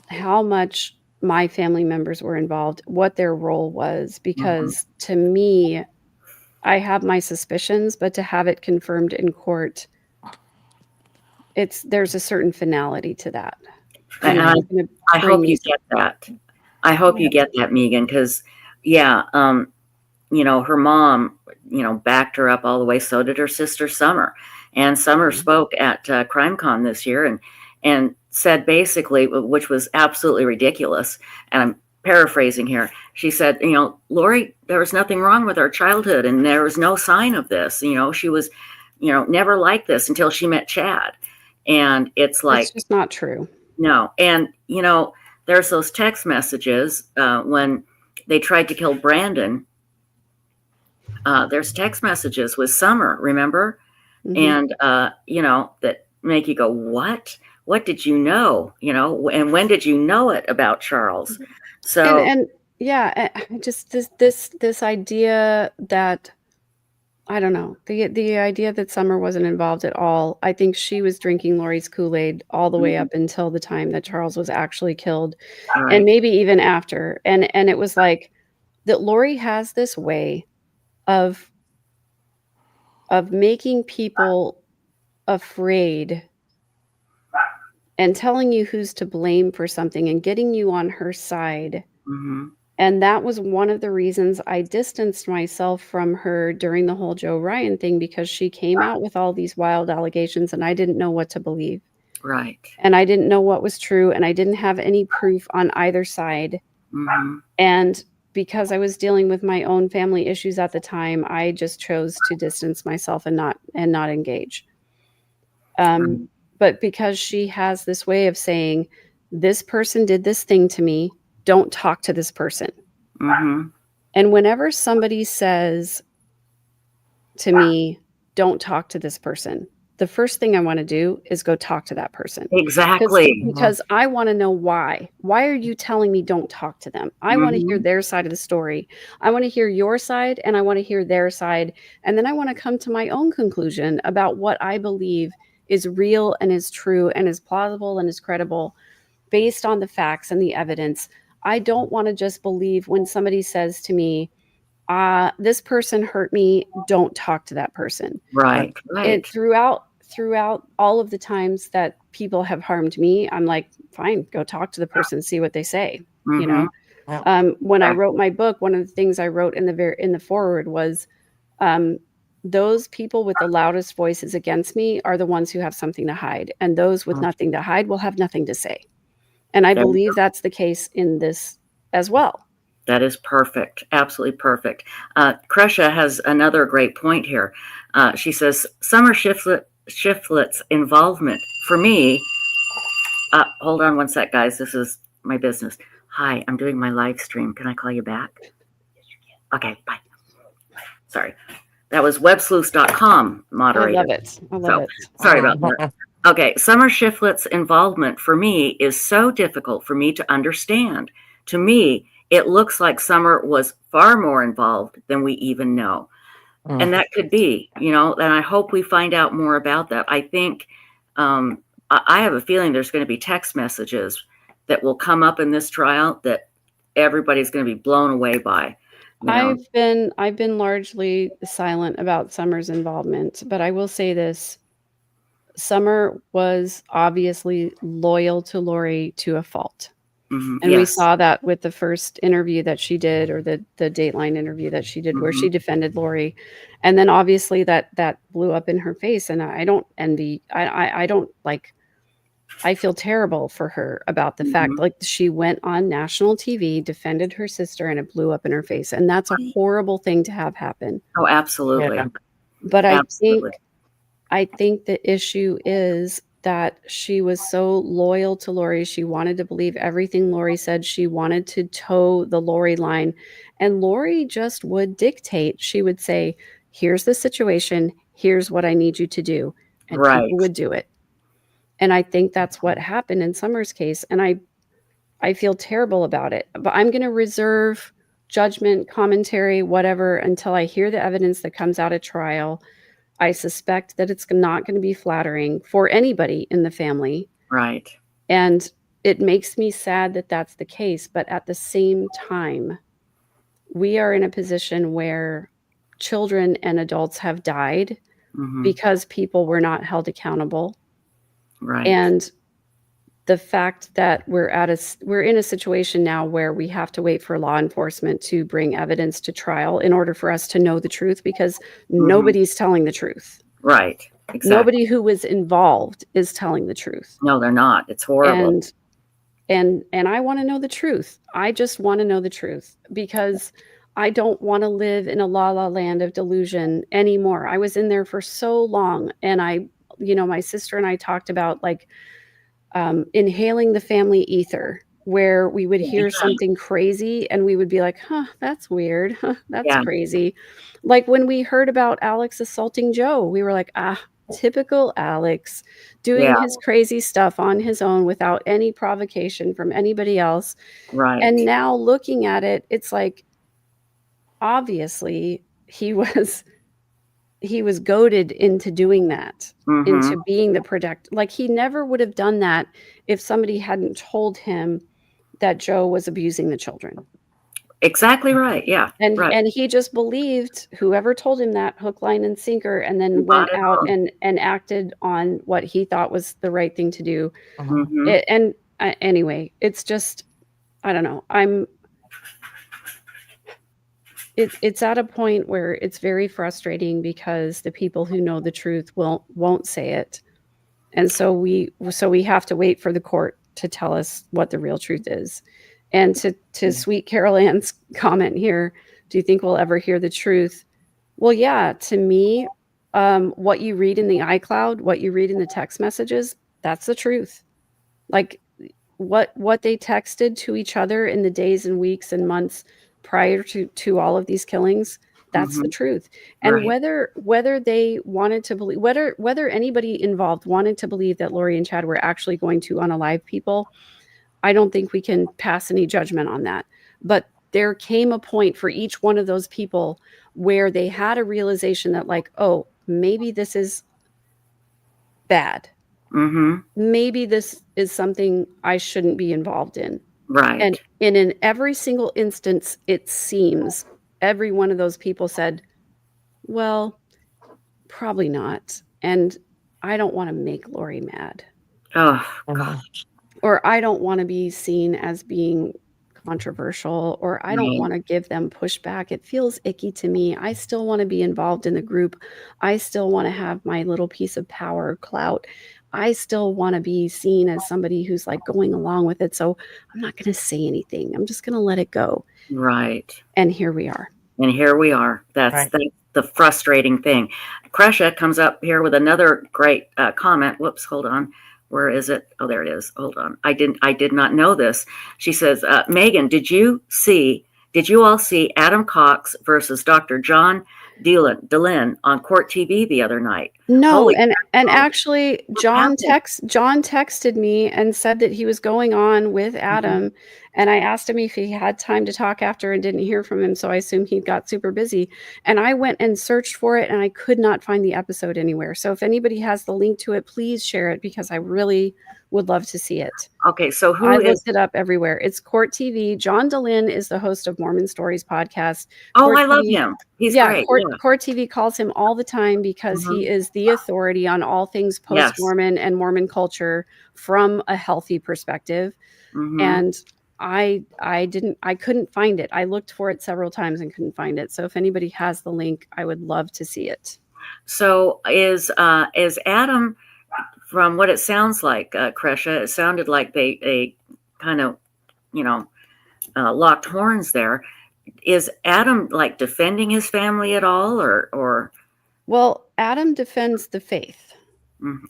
how much my family members were involved, what their role was, because to me, I have my suspicions, but to have it confirmed in court, there's a certain finality to that. And I hope you get that. I hope you get that, Megan, because her mom, backed her up all the way. So did her sister Summer, and Summer spoke at CrimeCon this year and said basically, which was absolutely ridiculous. And I'm paraphrasing here. She said, Lori, there was nothing wrong with our childhood, and there was no sign of this. She was, never like this until she met Chad. And it's like, it's just not true. No. And, there's those text messages when they tried to kill Brandon. There's text messages with Summer, remember? And, that make you go, what? What did you know? And when did you know it about Charles? So, and just this idea that, I don't know, the idea that Summer wasn't involved at all. I think she was drinking Lori's Kool-Aid all the way up until the time that Charles was actually killed, and maybe even after. And it was like that Lori has this way of making people afraid and telling you who's to blame for something and getting you on her side. And that was one of the reasons I distanced myself from her during the whole Joe Ryan thing, because she came out with all these wild allegations and I didn't know what to believe. Right. And I didn't know what was true, and I didn't have any proof on either side. And because I was dealing with my own family issues at the time, I just chose to distance myself and not engage. But because she has this way of saying, this person did this thing to me, don't talk to this person. And whenever somebody says to me, don't talk to this person, the first thing I want to do is go talk to that person. Exactly. Because I want to know why. Why are you telling me don't talk to them? I want to hear their side of the story. I want to hear your side, and I want to hear their side. And then I want to come to my own conclusion about what I believe is real and is true and is plausible and is credible based on the facts and the evidence. I don't want to just believe when somebody says to me, this person hurt me, don't talk to that person. Right. And throughout all of the times that people have harmed me, I'm like, fine, go talk to the person, see what they say. When I wrote my book, one of the things I wrote in the foreword was, those people with the loudest voices against me are the ones who have something to hide, and those with nothing to hide will have nothing to say. And I believe that's the case in this as well. That is perfect. Absolutely perfect. Kresha has another great point here. She says, Summer Shiflett's involvement for me. Hold on one sec, guys. This is my business. Hi, I'm doing my live stream. Can I call you back? Yes, you can. Okay, bye. Sorry. That was websleuths.com moderator. I love it. Sorry about that. Okay, Summer Shiflett's involvement for me is so difficult for me to understand. To me, it looks like Summer was far more involved than we even know. And that could be, and I hope we find out more about that. I think, I have a feeling there's going to be text messages that will come up in this trial that everybody's going to be blown away by. I've been largely silent about Summer's involvement, but I will say this. Summer was obviously loyal to Lori to a fault. And we saw that with the first interview that she did, or the Dateline interview that she did, where she defended Lori. And then obviously that blew up in her face. And I don't envy, I don't like, I feel terrible for her about the fact, like, she went on national TV, defended her sister, and it blew up in her face. And that's a horrible thing to have happen. Oh, absolutely. Yeah. But I think the issue is that she was so loyal to Lori. She wanted to believe everything Lori said. She wanted to toe the Lori line. And Lori just would dictate. She would say, here's the situation. Here's what I need you to do. And people would do it. And I think that's what happened in Summer's case. And I feel terrible about it, but I'm going to reserve judgment, commentary, whatever, until I hear the evidence that comes out at trial. I suspect that it's not going to be flattering for anybody in the family. Right. And it makes me sad that that's the case. But at the same time, we are in a position where children and adults have died because people were not held accountable. Right. And the fact that we're in a situation now where we have to wait for law enforcement to bring evidence to trial in order for us to know the truth, because nobody's telling the truth. Right. Exactly. Nobody who was involved is telling the truth. No, they're not. It's horrible. And I want to know the truth. I just want to know the truth, because I don't want to live in a la la land of delusion anymore. I was in there for so long, and my sister and I talked about like inhaling the family ether, where we would hear something crazy and we would be like, huh, that's weird. Huh, that's crazy. Like when we heard about Alex assaulting Joe, we were like, typical Alex doing his crazy stuff on his own without any provocation from anybody else. Right. And now looking at it, it's like, obviously he was goaded into doing that, into being the protect. Like he never would have done that if somebody hadn't told him that Joe was abusing the children. Exactly right. Yeah. And right. and he just believed whoever told him that, hook, line, and sinker, and then went out and acted on what he thought was the right thing to do. Anyway, it's just, I don't know. It's at a point where it's very frustrating because the people who know the truth won't say it. And so we have to wait for the court to tell us what the real truth is. And to sweet Carol Ann's comment here, do you think we'll ever hear the truth? Well, yeah, to me, what you read in the iCloud, what you read in the text messages, that's the truth. Like what they texted to each other in the days and weeks and months prior to all of these killings, that's the truth. And whether they wanted to believe, whether anybody involved wanted to believe that Lori and Chad were actually going to unalive people, I don't think we can pass any judgment on that. But there came a point for each one of those people where they had a realization that, like, oh, maybe this is bad. Maybe this is something I shouldn't be involved in. Right. And in every single instance, it seems every one of those people said, well, probably not. And I don't want to make Lori mad. Oh, God. Or I don't want to be seen as being controversial, or I don't want to give them pushback. It feels icky to me. I still want to be involved in the group. I still want to have my little piece of power or clout. I still want to be seen as somebody who's like going along with it. So I'm not going to say anything. I'm just going to let it go. Right. And here we are. That's the frustrating thing. Kresha comes up here with another great comment. Whoops, hold on. Where is it? Oh, there it is. Hold on. I did not know this. She says, Megan, did you all see Adam Cox versus Dr. John Dehlin on Court TV the other night? No, and actually John texted me and said that he was going on with Adam, and I asked him if he had time to talk after and didn't hear from him, so I assume he got super busy. And I went and searched for it and I could not find the episode anywhere. So if anybody has the link to it, please share it, because I really would love to see it. Okay, so I looked it up everywhere. It's Court TV. John Dehlin is the host of Mormon Stories podcast. I love him. He's great. Court TV calls him all the time because he is the authority on all things post-Mormon and Mormon culture from a healthy perspective. And I couldn't find it. I looked for it several times and couldn't find it. So if anybody has the link, I would love to see it. So is Adam, from what it sounds like, Kresha, it sounded like they kind of, locked horns there. Is Adam like defending his family at all, or? Well, Adam defends the faith.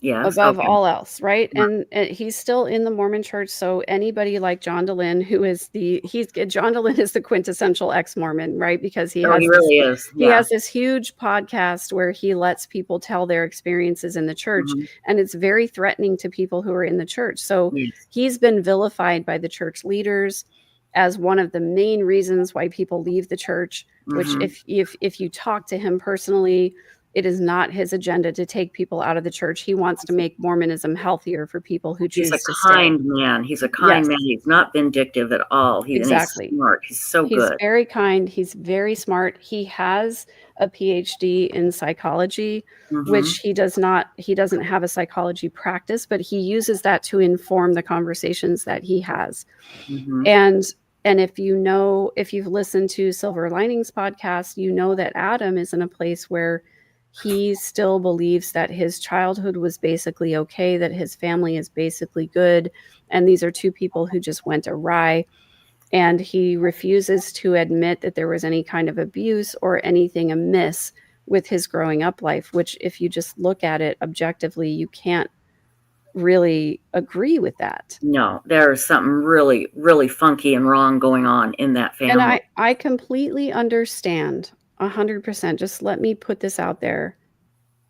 Yes. above Okay. all else, right? Yeah. And he's still in the Mormon church. So anybody like John Dehlin, John Dehlin is the quintessential ex-Mormon, right? Because Oh, he really is. he Yeah. has this huge podcast where he lets people tell their experiences in the church, Mhm. and it's very threatening to people who are in the church. So Yes. he's been vilified by the church leaders as one of the main reasons why people leave the church, which Mhm. if you talk to him personally, it is not his agenda to take people out of the church. He wants to make Mormonism healthier for people who He's a choose to stay. kind man. He's a kind Yes, man. He's not vindictive at all. And he's exactly. smart. He's so He's good. very kind. He's very smart. He has a PhD in psychology, which Mhm. he doesn't have a psychology practice, but he uses that to inform the conversations that he has. Mhm. And if you've listened to Silver Linings podcast, you know that Adam is in a place where he still believes that his childhood was basically okay, that his family is basically good, and these are two people who just went awry. And he refuses to admit that there was any kind of abuse or anything amiss with his growing up life, which, if you just look at it objectively, you can't really agree with that. No, there's something really, really funky and wrong going on in that And family. I completely understand 100%. Just let me put this out there.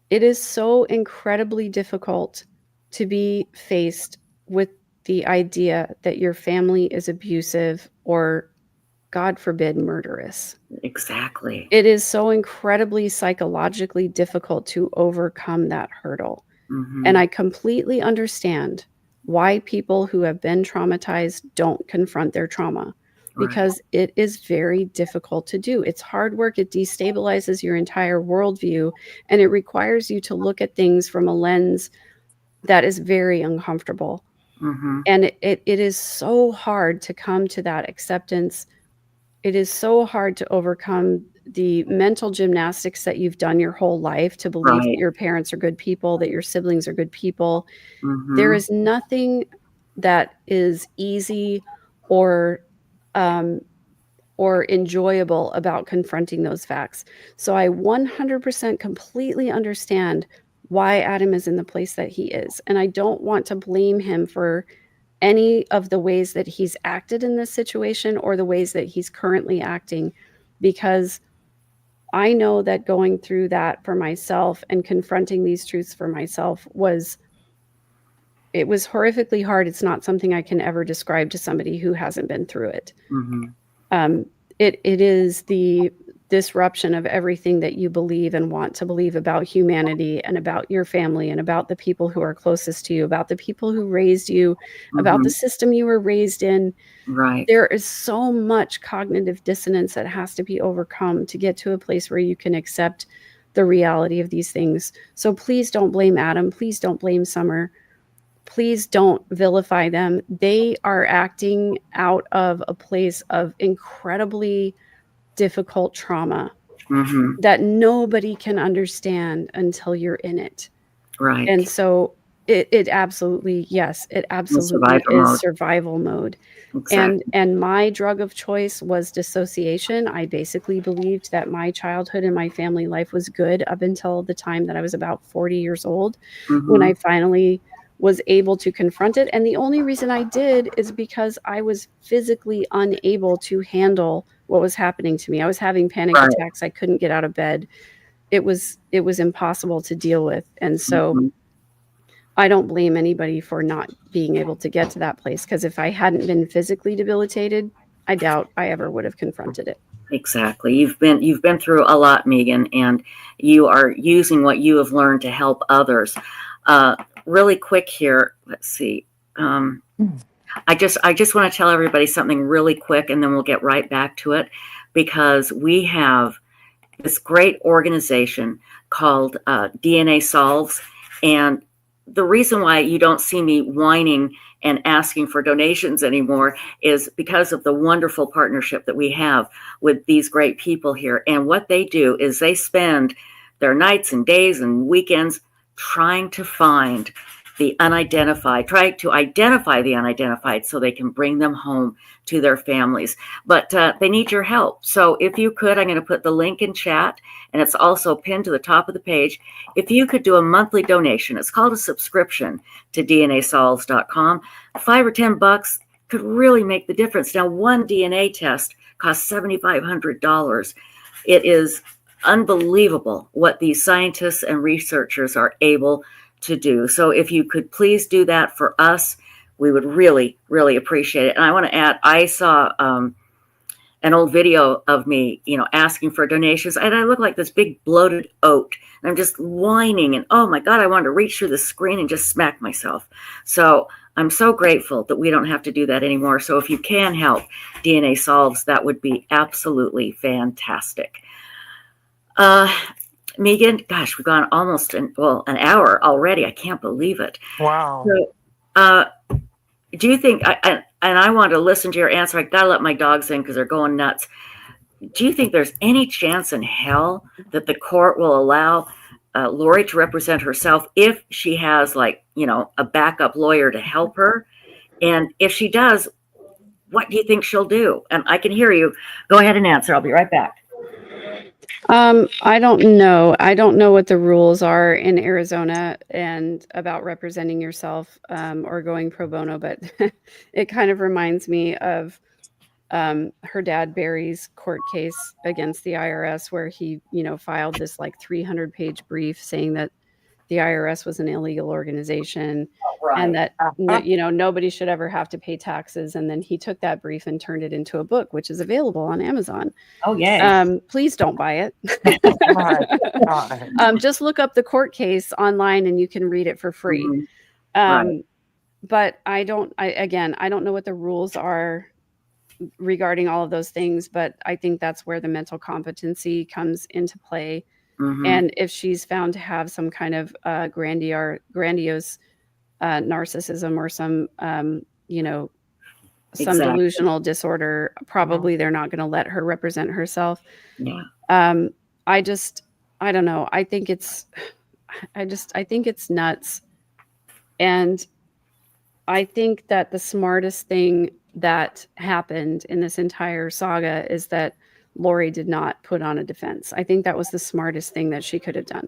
It is so incredibly difficult to be faced with the idea that your family is abusive or, God forbid, murderous. Exactly. It is so incredibly psychologically difficult to overcome that hurdle. Mhm. And I completely understand why people who have been traumatized don't confront their trauma, Right. because it is very difficult to do. It's hard work. It destabilizes your entire worldview, and it requires you to look at things from a lens that is very uncomfortable. Mhm. And it is so hard to come to that acceptance. It is so hard to overcome the mental gymnastics that you've done your whole life to believe that Right. your parents are good people, that your siblings are good people. There Mhm. is nothing that is easy or um, or enjoyable about confronting those facts. So I 100% completely understand why Adam is in the place that he is. And I don't want to blame him for any of the ways that he's acted in this situation or the ways that he's currently acting, because I know that going through that for myself and confronting these truths for myself was horrifically hard. It's not something I can ever describe to somebody who hasn't been through it. Mhm. Um, it is the disruption of everything that you believe and want to believe about humanity and about your family and about the people who are closest to you, about the people who raised you, about the Mhm. system you were raised in. Right. There is so much cognitive dissonance that has to be overcome to get to a place where you can accept the reality of these things. So please don't blame Adam. Please don't blame Summer. Please don't vilify them. They are acting out of a place of incredibly difficult trauma Mhm. that nobody can understand until you're in it. Right. And so it absolutely, yes, it In absolutely survivor is mode. survival mode. Exactly. And my drug of choice was dissociation. I basically believed that my childhood and my family life was good up until the time that I was about 40 years old, when I Mhm. finally was able to confront it. And the only reason I did is because I was physically unable to handle what was happening to me. I was having panic Right. attacks. I couldn't get out of bed. It was impossible to deal with. And so Mhm. I don't blame anybody for not being able to get to that place, because if I hadn't been physically debilitated, I doubt I ever would have confronted it. Exactly. You've been through a lot, Megan, and you are using what you have learned to help others. Really quick here. Let's see. I just want to tell everybody something really quick, and then we'll get right back to it, because we have this great organization called DNA Solves, and the reason why you don't see me whining and asking for donations anymore is because of the wonderful partnership that we have with these great people here. And what they do is they spend their nights and days and weekends trying to find the unidentified, try to identify the unidentified so they can bring them home to their families. But they need your help. So if you could, I'm going to put the link in chat, and it's also pinned to the top of the page. If you could do a monthly donation, it's called a subscription to DNAsolves.com. $5 or $10 could really make the difference. Now, one DNA test costs $7,500. It is unbelievable what these scientists and researchers are able to do. So if you could please do that for us, we would really, really appreciate it. And I want to add, I saw an old video of me, asking for donations, and I look like this big bloated oat. And I'm just whining, and oh my God, I wanted to reach through the screen and just smack myself. So I'm so grateful that we don't have to do that anymore. So if you can help DNA Solves, that would be absolutely fantastic. Megan, gosh, we've gone almost an hour already. I can't believe it. Wow. So, do you think, and I want to listen to your answer. I got to let my dogs in because they're going nuts. Do you think there's any chance in hell that the court will allow Lori to represent herself if she has a backup lawyer to help her? And if she does, what do you think she'll do? And I can hear you. Go ahead and answer. I'll be right back. I don't know. I don't know what the rules are in Arizona and about representing yourself or going pro bono, but it kind of reminds me of her dad Barry's court case against the IRS, where he, filed this 300-page brief saying that the IRS was an illegal organization and that nobody should ever have to pay taxes. And then he took that brief and turned it into a book, which is available on Amazon. Oh, yeah. Please don't buy it. Just look up the court case online and you can read it for free. Mm-hmm. But I don't know what the rules are regarding all of those things, but I think that's where the mental competency comes into play. Mm-hmm. And if she's found to have some kind of grandiose narcissism or some, some delusional disorder, probably they're not going to let her represent herself. Yeah. I don't know. I think it's nuts. And I think that the smartest thing that happened in this entire saga is that Lori did not put on a defense. I think that was the smartest thing that she could have done,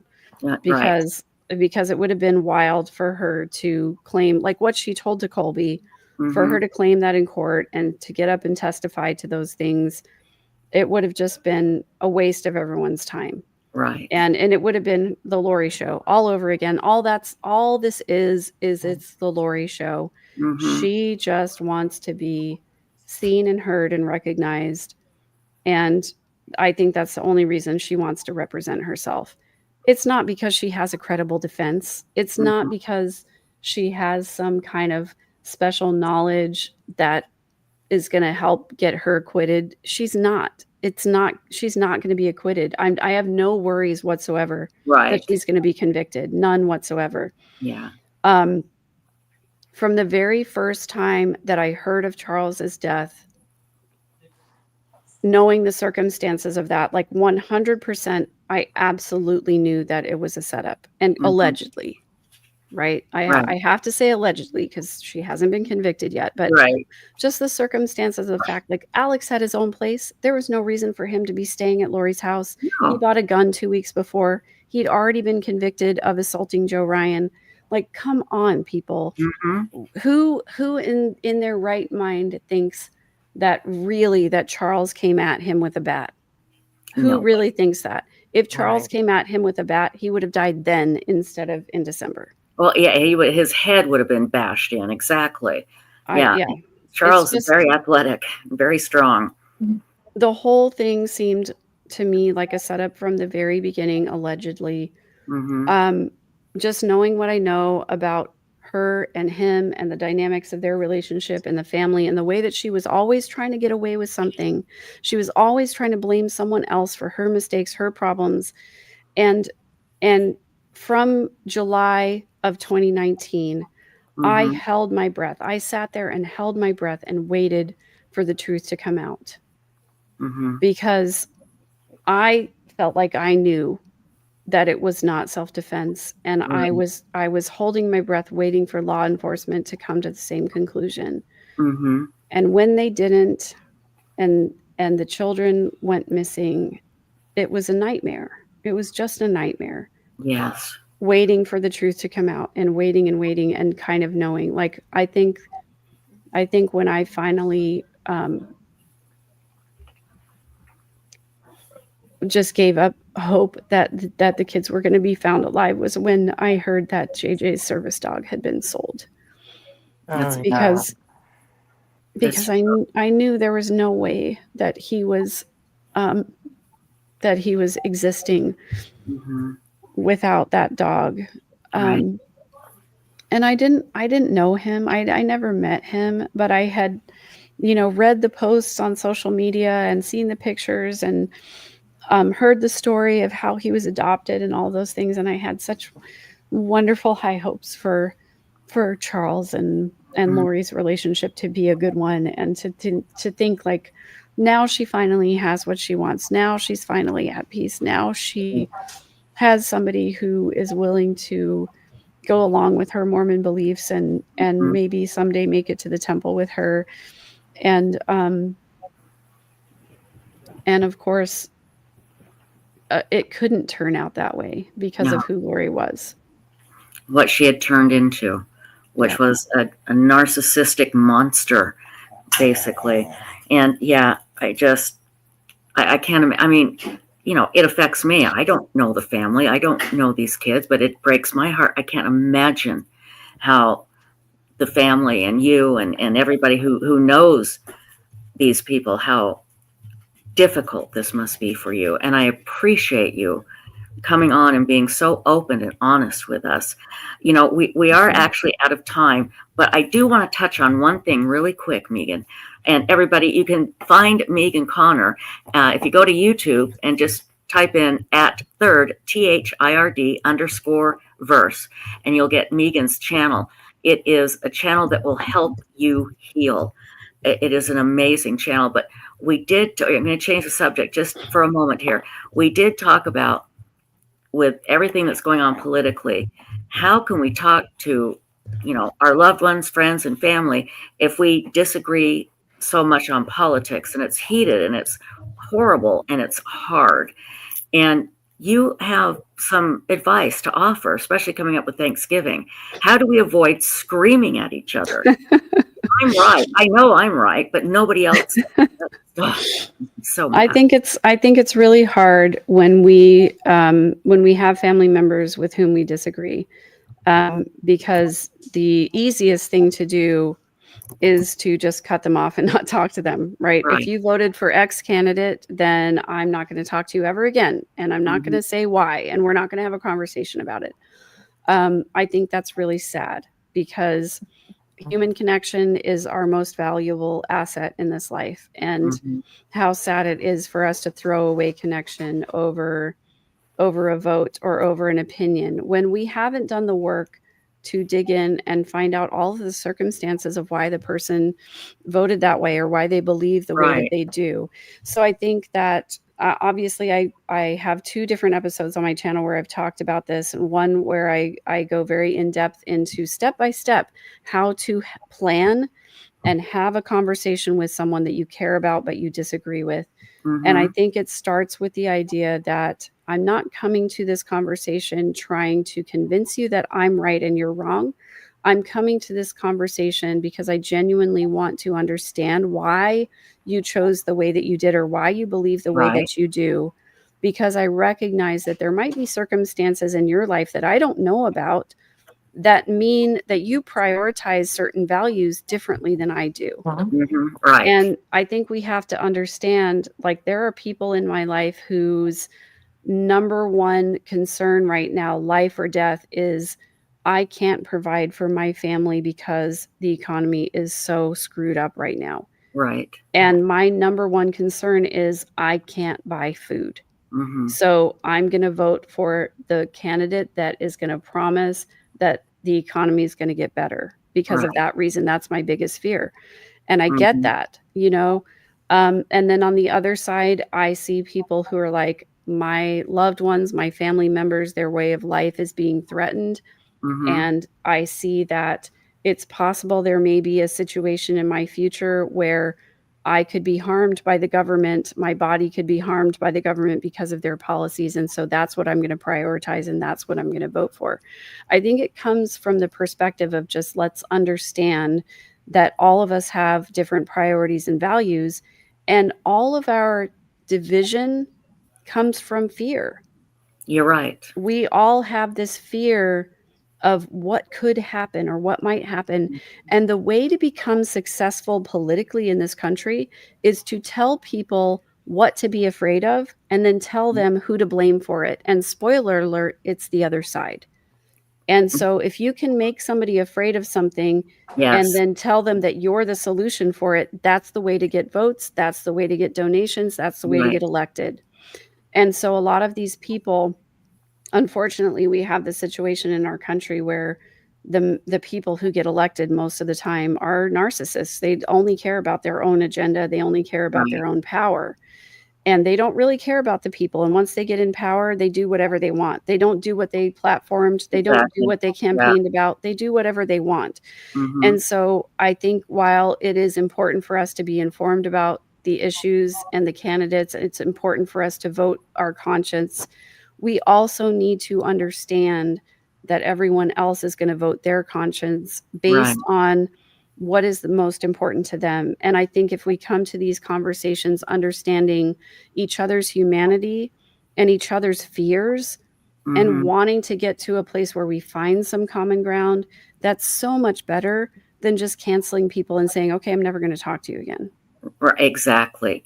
because it would have been wild for her to claim, like what she told to Colby, for her to claim that in court and to get up and testify to those things. It would have just been a waste of everyone's time. Right. And it would have been the Lori show all over again. All this is it's the Lori show. Mm-hmm. She just wants to be seen and heard and recognized. And I think that's the only reason she wants to represent herself. It's not because she has a credible defense. It's not because she has some kind of special knowledge that is going to help get her acquitted. She's not. She's not going to be acquitted. I have no worries whatsoever that she's going to be convicted. None whatsoever. Yeah. From the very first time that I heard of Charles's death, knowing the circumstances of that, 100%, I absolutely knew that it was a setup, and allegedly, right? I have to say allegedly because she hasn't been convicted yet, but just the circumstances of the fact, Alex had his own place. There was no reason for him to be staying at Lori's house. No. He bought a gun 2 weeks before. He'd already been convicted of assaulting Joe Ryan. Come on, people. Mm-hmm. Who in their right mind thinks that Charles came at him with a bat? Who really thinks that? If Charles came at him with a bat, he would have died then instead of in December. Well, yeah, his head would have been bashed in. Exactly. Yeah. Charles is very athletic, very strong. The whole thing seemed to me like a setup from the very beginning, allegedly. Mm-hmm. Just knowing what I know about her and him and the dynamics of their relationship and the family and the way that she was always trying to get away with something. She was always trying to blame someone else for her mistakes, her problems. And from July of 2019, I held my breath. I sat there and held my breath and waited for the truth to come out, because I felt like I knew that it was not self-defense, and I was holding my breath waiting for law enforcement to come to the same conclusion. Mm-hmm. And when they didn't, and the children went missing, it was a nightmare. It was just a nightmare. Yes. Waiting for the truth to come out, and waiting and kind of knowing, like, I think when I finally just gave up hope that the kids were going to be found alive was when I heard that JJ's service dog had been sold. That's Because That's I knew there was no way that he was existing mm-hmm. without that dog. Right. And I didn't know him. I never met him, but I had, read the posts on social media and seen the pictures and heard the story of how he was adopted and all those things. And I had such wonderful high hopes for Charles and Lori's relationship to be a good one, and to think, like, now she finally has what she wants. Now she's finally at peace. Now she has somebody who is willing to go along with her Mormon beliefs and maybe someday make it to the temple with her. And of course, it couldn't turn out that way because of who Lori was. What she had turned into, which was a narcissistic monster, basically. And I can't, I mean, it affects me. I don't know the family. I don't know these kids, but it breaks my heart. I can't imagine how the family and you and everybody who knows these people, how difficult this must be for you. And I appreciate you coming on and being so open and honest with us. We are actually out of time, but I do want to touch on one thing really quick, Megan. And everybody, you can find Megan Connor if you go to YouTube and just type in @third, THIRD_verse, and you'll get Megan's channel. It is a channel that will help you heal. It is an amazing channel. But I'm going to change the subject just for a moment here. We did talk about, with everything that's going on politically, how can we talk to, our loved ones, friends, and family if we disagree so much on politics, and it's heated and it's horrible and it's hard. And you have some advice to offer, especially coming up with Thanksgiving. How do we avoid screaming at each other? I'm right. I know I'm right, but nobody else. So mad. I think it's really hard when we have family members with whom we disagree, because the easiest thing to do is to just cut them off and not talk to them, right? If you voted for X candidate, then I'm not going to talk to you ever again, and I'm not going to say why, and we're not going to have a conversation about it. I think that's really sad, because human connection is our most valuable asset in this life, and how sad it is for us to throw away connection over a vote or over an opinion when we haven't done the work to dig in and find out all of the circumstances of why the person voted that way or why they believe the way that they do. So I think that obviously I have 2 different episodes on my channel where I've talked about this, and one where I go very in depth into step by step how to plan and have a conversation with someone that you care about but you disagree with. And I think it starts with the idea that I'm not coming to this conversation trying to convince you that I'm right and you're wrong. I'm coming to this conversation because I genuinely want to understand why you chose the way that you did, or why you believe the way that you do, because I recognize that there might be circumstances in your life that I don't know about that mean that you prioritize certain values differently than I do. And I think we have to understand, like, there are people in my life whose number one concern right now, life or death, is I can't provide for my family because the economy is so screwed up right now. And my number one concern is I can't buy food. So I'm going to vote for the candidate that is going to promise that the economy is going to get better. Because of that reason, that's my biggest fear. And I get that, and then on the other side, I see people who are like, my loved ones, my family members, their way of life is being threatened. And I see that it's possible there may be a situation in my future where I could be harmed by the government. My body could be harmed by the government because of their policies. And so that's what I'm going to prioritize, and that's what I'm going to vote for. I think it comes from the perspective of just let's understand that all of us have different priorities and values, and all of our division comes from fear. You're right. We all have this fear of what could happen or what might happen. And the way to become successful politically in this country is to tell people what to be afraid of and then tell them who to blame for it. And spoiler alert, it's the other side. And so if you can make somebody afraid of something and then tell them that you're the solution for it, that's the way to get votes. That's the way to get donations. That's the way to get elected. And so a lot of these people, unfortunately, we have the situation in our country where the people who get elected most of the time are narcissists. They only care about their own agenda. They only care about their own power. And they don't really care about the people. And once they get in power, they do whatever they want. They don't do what they platformed. They don't do what they campaigned about. They do whatever they want. And so I think while it is important for us to be informed about the issues and the candidates, it's important for us to vote our conscience. We also need to understand that everyone else is going to vote their conscience based on what is the most important to them. And I think if we come to these conversations understanding each other's humanity and each other's fears and wanting to get to a place where we find some common ground, that's so much better than just canceling people and saying, okay, I'm never going to talk to you again. Exactly.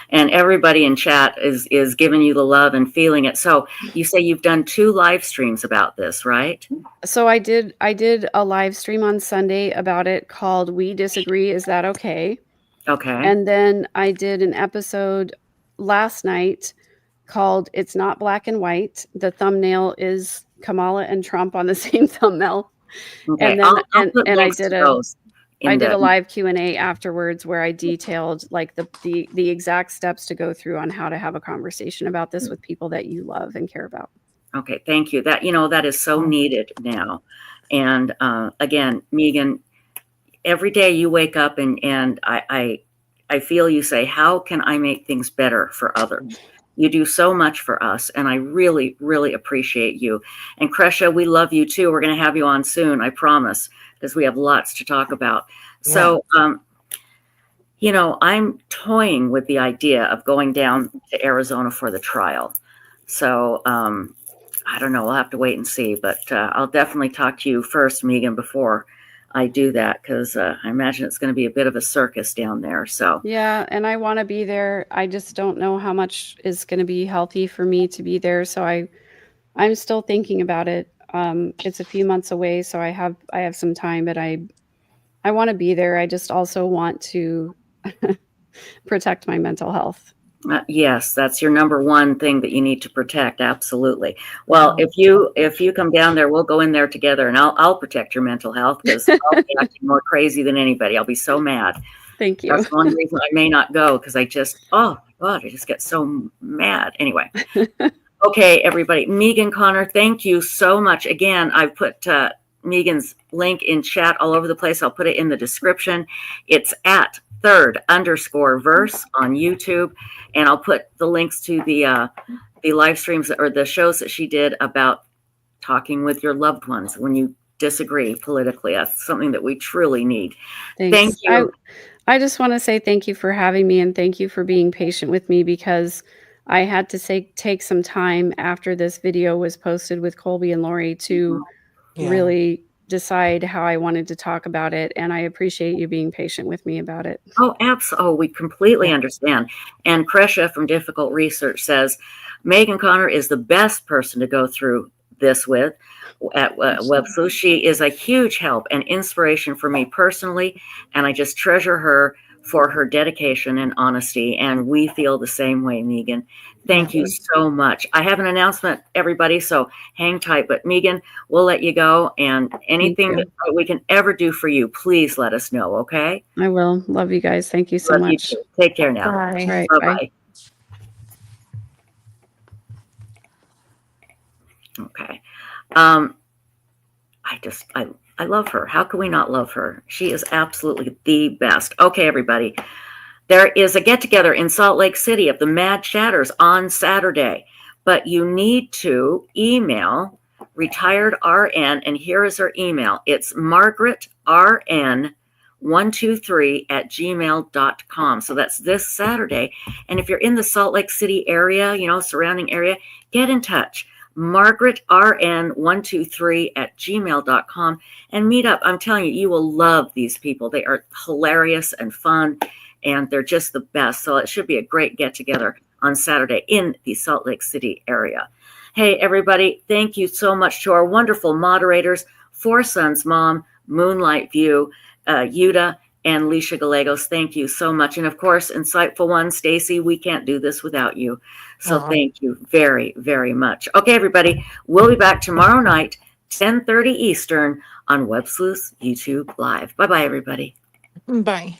And everybody in chat is giving you the love and feeling it. So you say you've done 2 live streams about this, right? So I did a live stream on Sunday about it called We Disagree, Is That Okay? Okay. And then I did an episode last night called It's Not Black and White. The thumbnail is Kamala and Trump on the same thumbnail. Okay. And then I'll put and I links did to those a live Q&A afterwards where I detailed like the exact steps to go through on how to have a conversation about this with people that you love and care about. Okay, thank you. That is so needed now. And again, Megan, every day you wake up and I feel you say, how can I make things better for others? You do so much for us, and I really, really appreciate you. And Kresha, we love you too. We're going to have you on soon, I promise, because we have lots to talk about. So, I'm toying with the idea of going down to Arizona for the trial. So, I don't know. We'll have to wait and see, but I'll definitely talk to you first, Megan, before I do that, because I imagine it's going to be a bit of a circus down there. So yeah, and I want to be there. I just don't know how much is going to be healthy for me to be there. So I'm still thinking about it. It's a few months away, so I have some time, but I want to be there. I just also want to protect my mental health. Yes, that's your number one thing that you need to protect. Absolutely. Well, if you come down there, we'll go in there together, and I'll protect your mental health, because I'll be acting more crazy than anybody. I'll be so mad. Thank you. That's one reason I may not go, because I just I just get so mad. Anyway. Okay, everybody. Megan Connor, thank you so much. Again, I've put Megan's link in chat all over the place. I'll put it in the description. It's at @3_verse on YouTube, and I'll put the links to the live streams or the shows that she did about talking with your loved ones when you disagree politically. That's something that we truly need. Thanks. Thank you. I just want to say thank you for having me, and thank you for being patient with me, because I had to take some time after this video was posted with Colby and Lori to really decide how I wanted to talk about it. And I appreciate you being patient with me about it. Oh, absolutely. We completely understand. And Kresha from Difficult Research says, Megan Connor is the best person to go through this with at Websleuths. She is a huge help and inspiration for me personally. And I just treasure her for her dedication and honesty. And we feel the same way, Megan. Thank you so much. I have an announcement, everybody, so hang tight. But Megan, we'll let you go. And anything that we can ever do for you, please let us know, okay? I will. Love you guys. Thank you so much. Take care now. Bye. All right, Bye-bye. bye. Okay. I love her. How can we not love her? She is absolutely the best. Okay, everybody. There is a get together in Salt Lake City of the Mad Chatters on Saturday, but you need to email retired RN, and here is her email. It's margaretrn123@gmail.com. So that's this Saturday. And if you're in the Salt Lake City area, surrounding area, get in touch. margaretrn123@gmail.com and meet up. I'm telling you, you will love these people. They are hilarious and fun, and they're just the best. So it should be a great get together on Saturday in the Salt Lake City area. Hey, everybody, thank you so much to our wonderful moderators, Four Sons Mom, Moonlight View, Yuta, and Leisha Gallegos. Thank you so much. And of course, Insightful One, Stacy, we can't do this without you. So thank you very, very much. Okay, everybody, we'll be back tomorrow night, 10:30 Eastern on Websleuths YouTube Live. Bye-bye, everybody. Bye.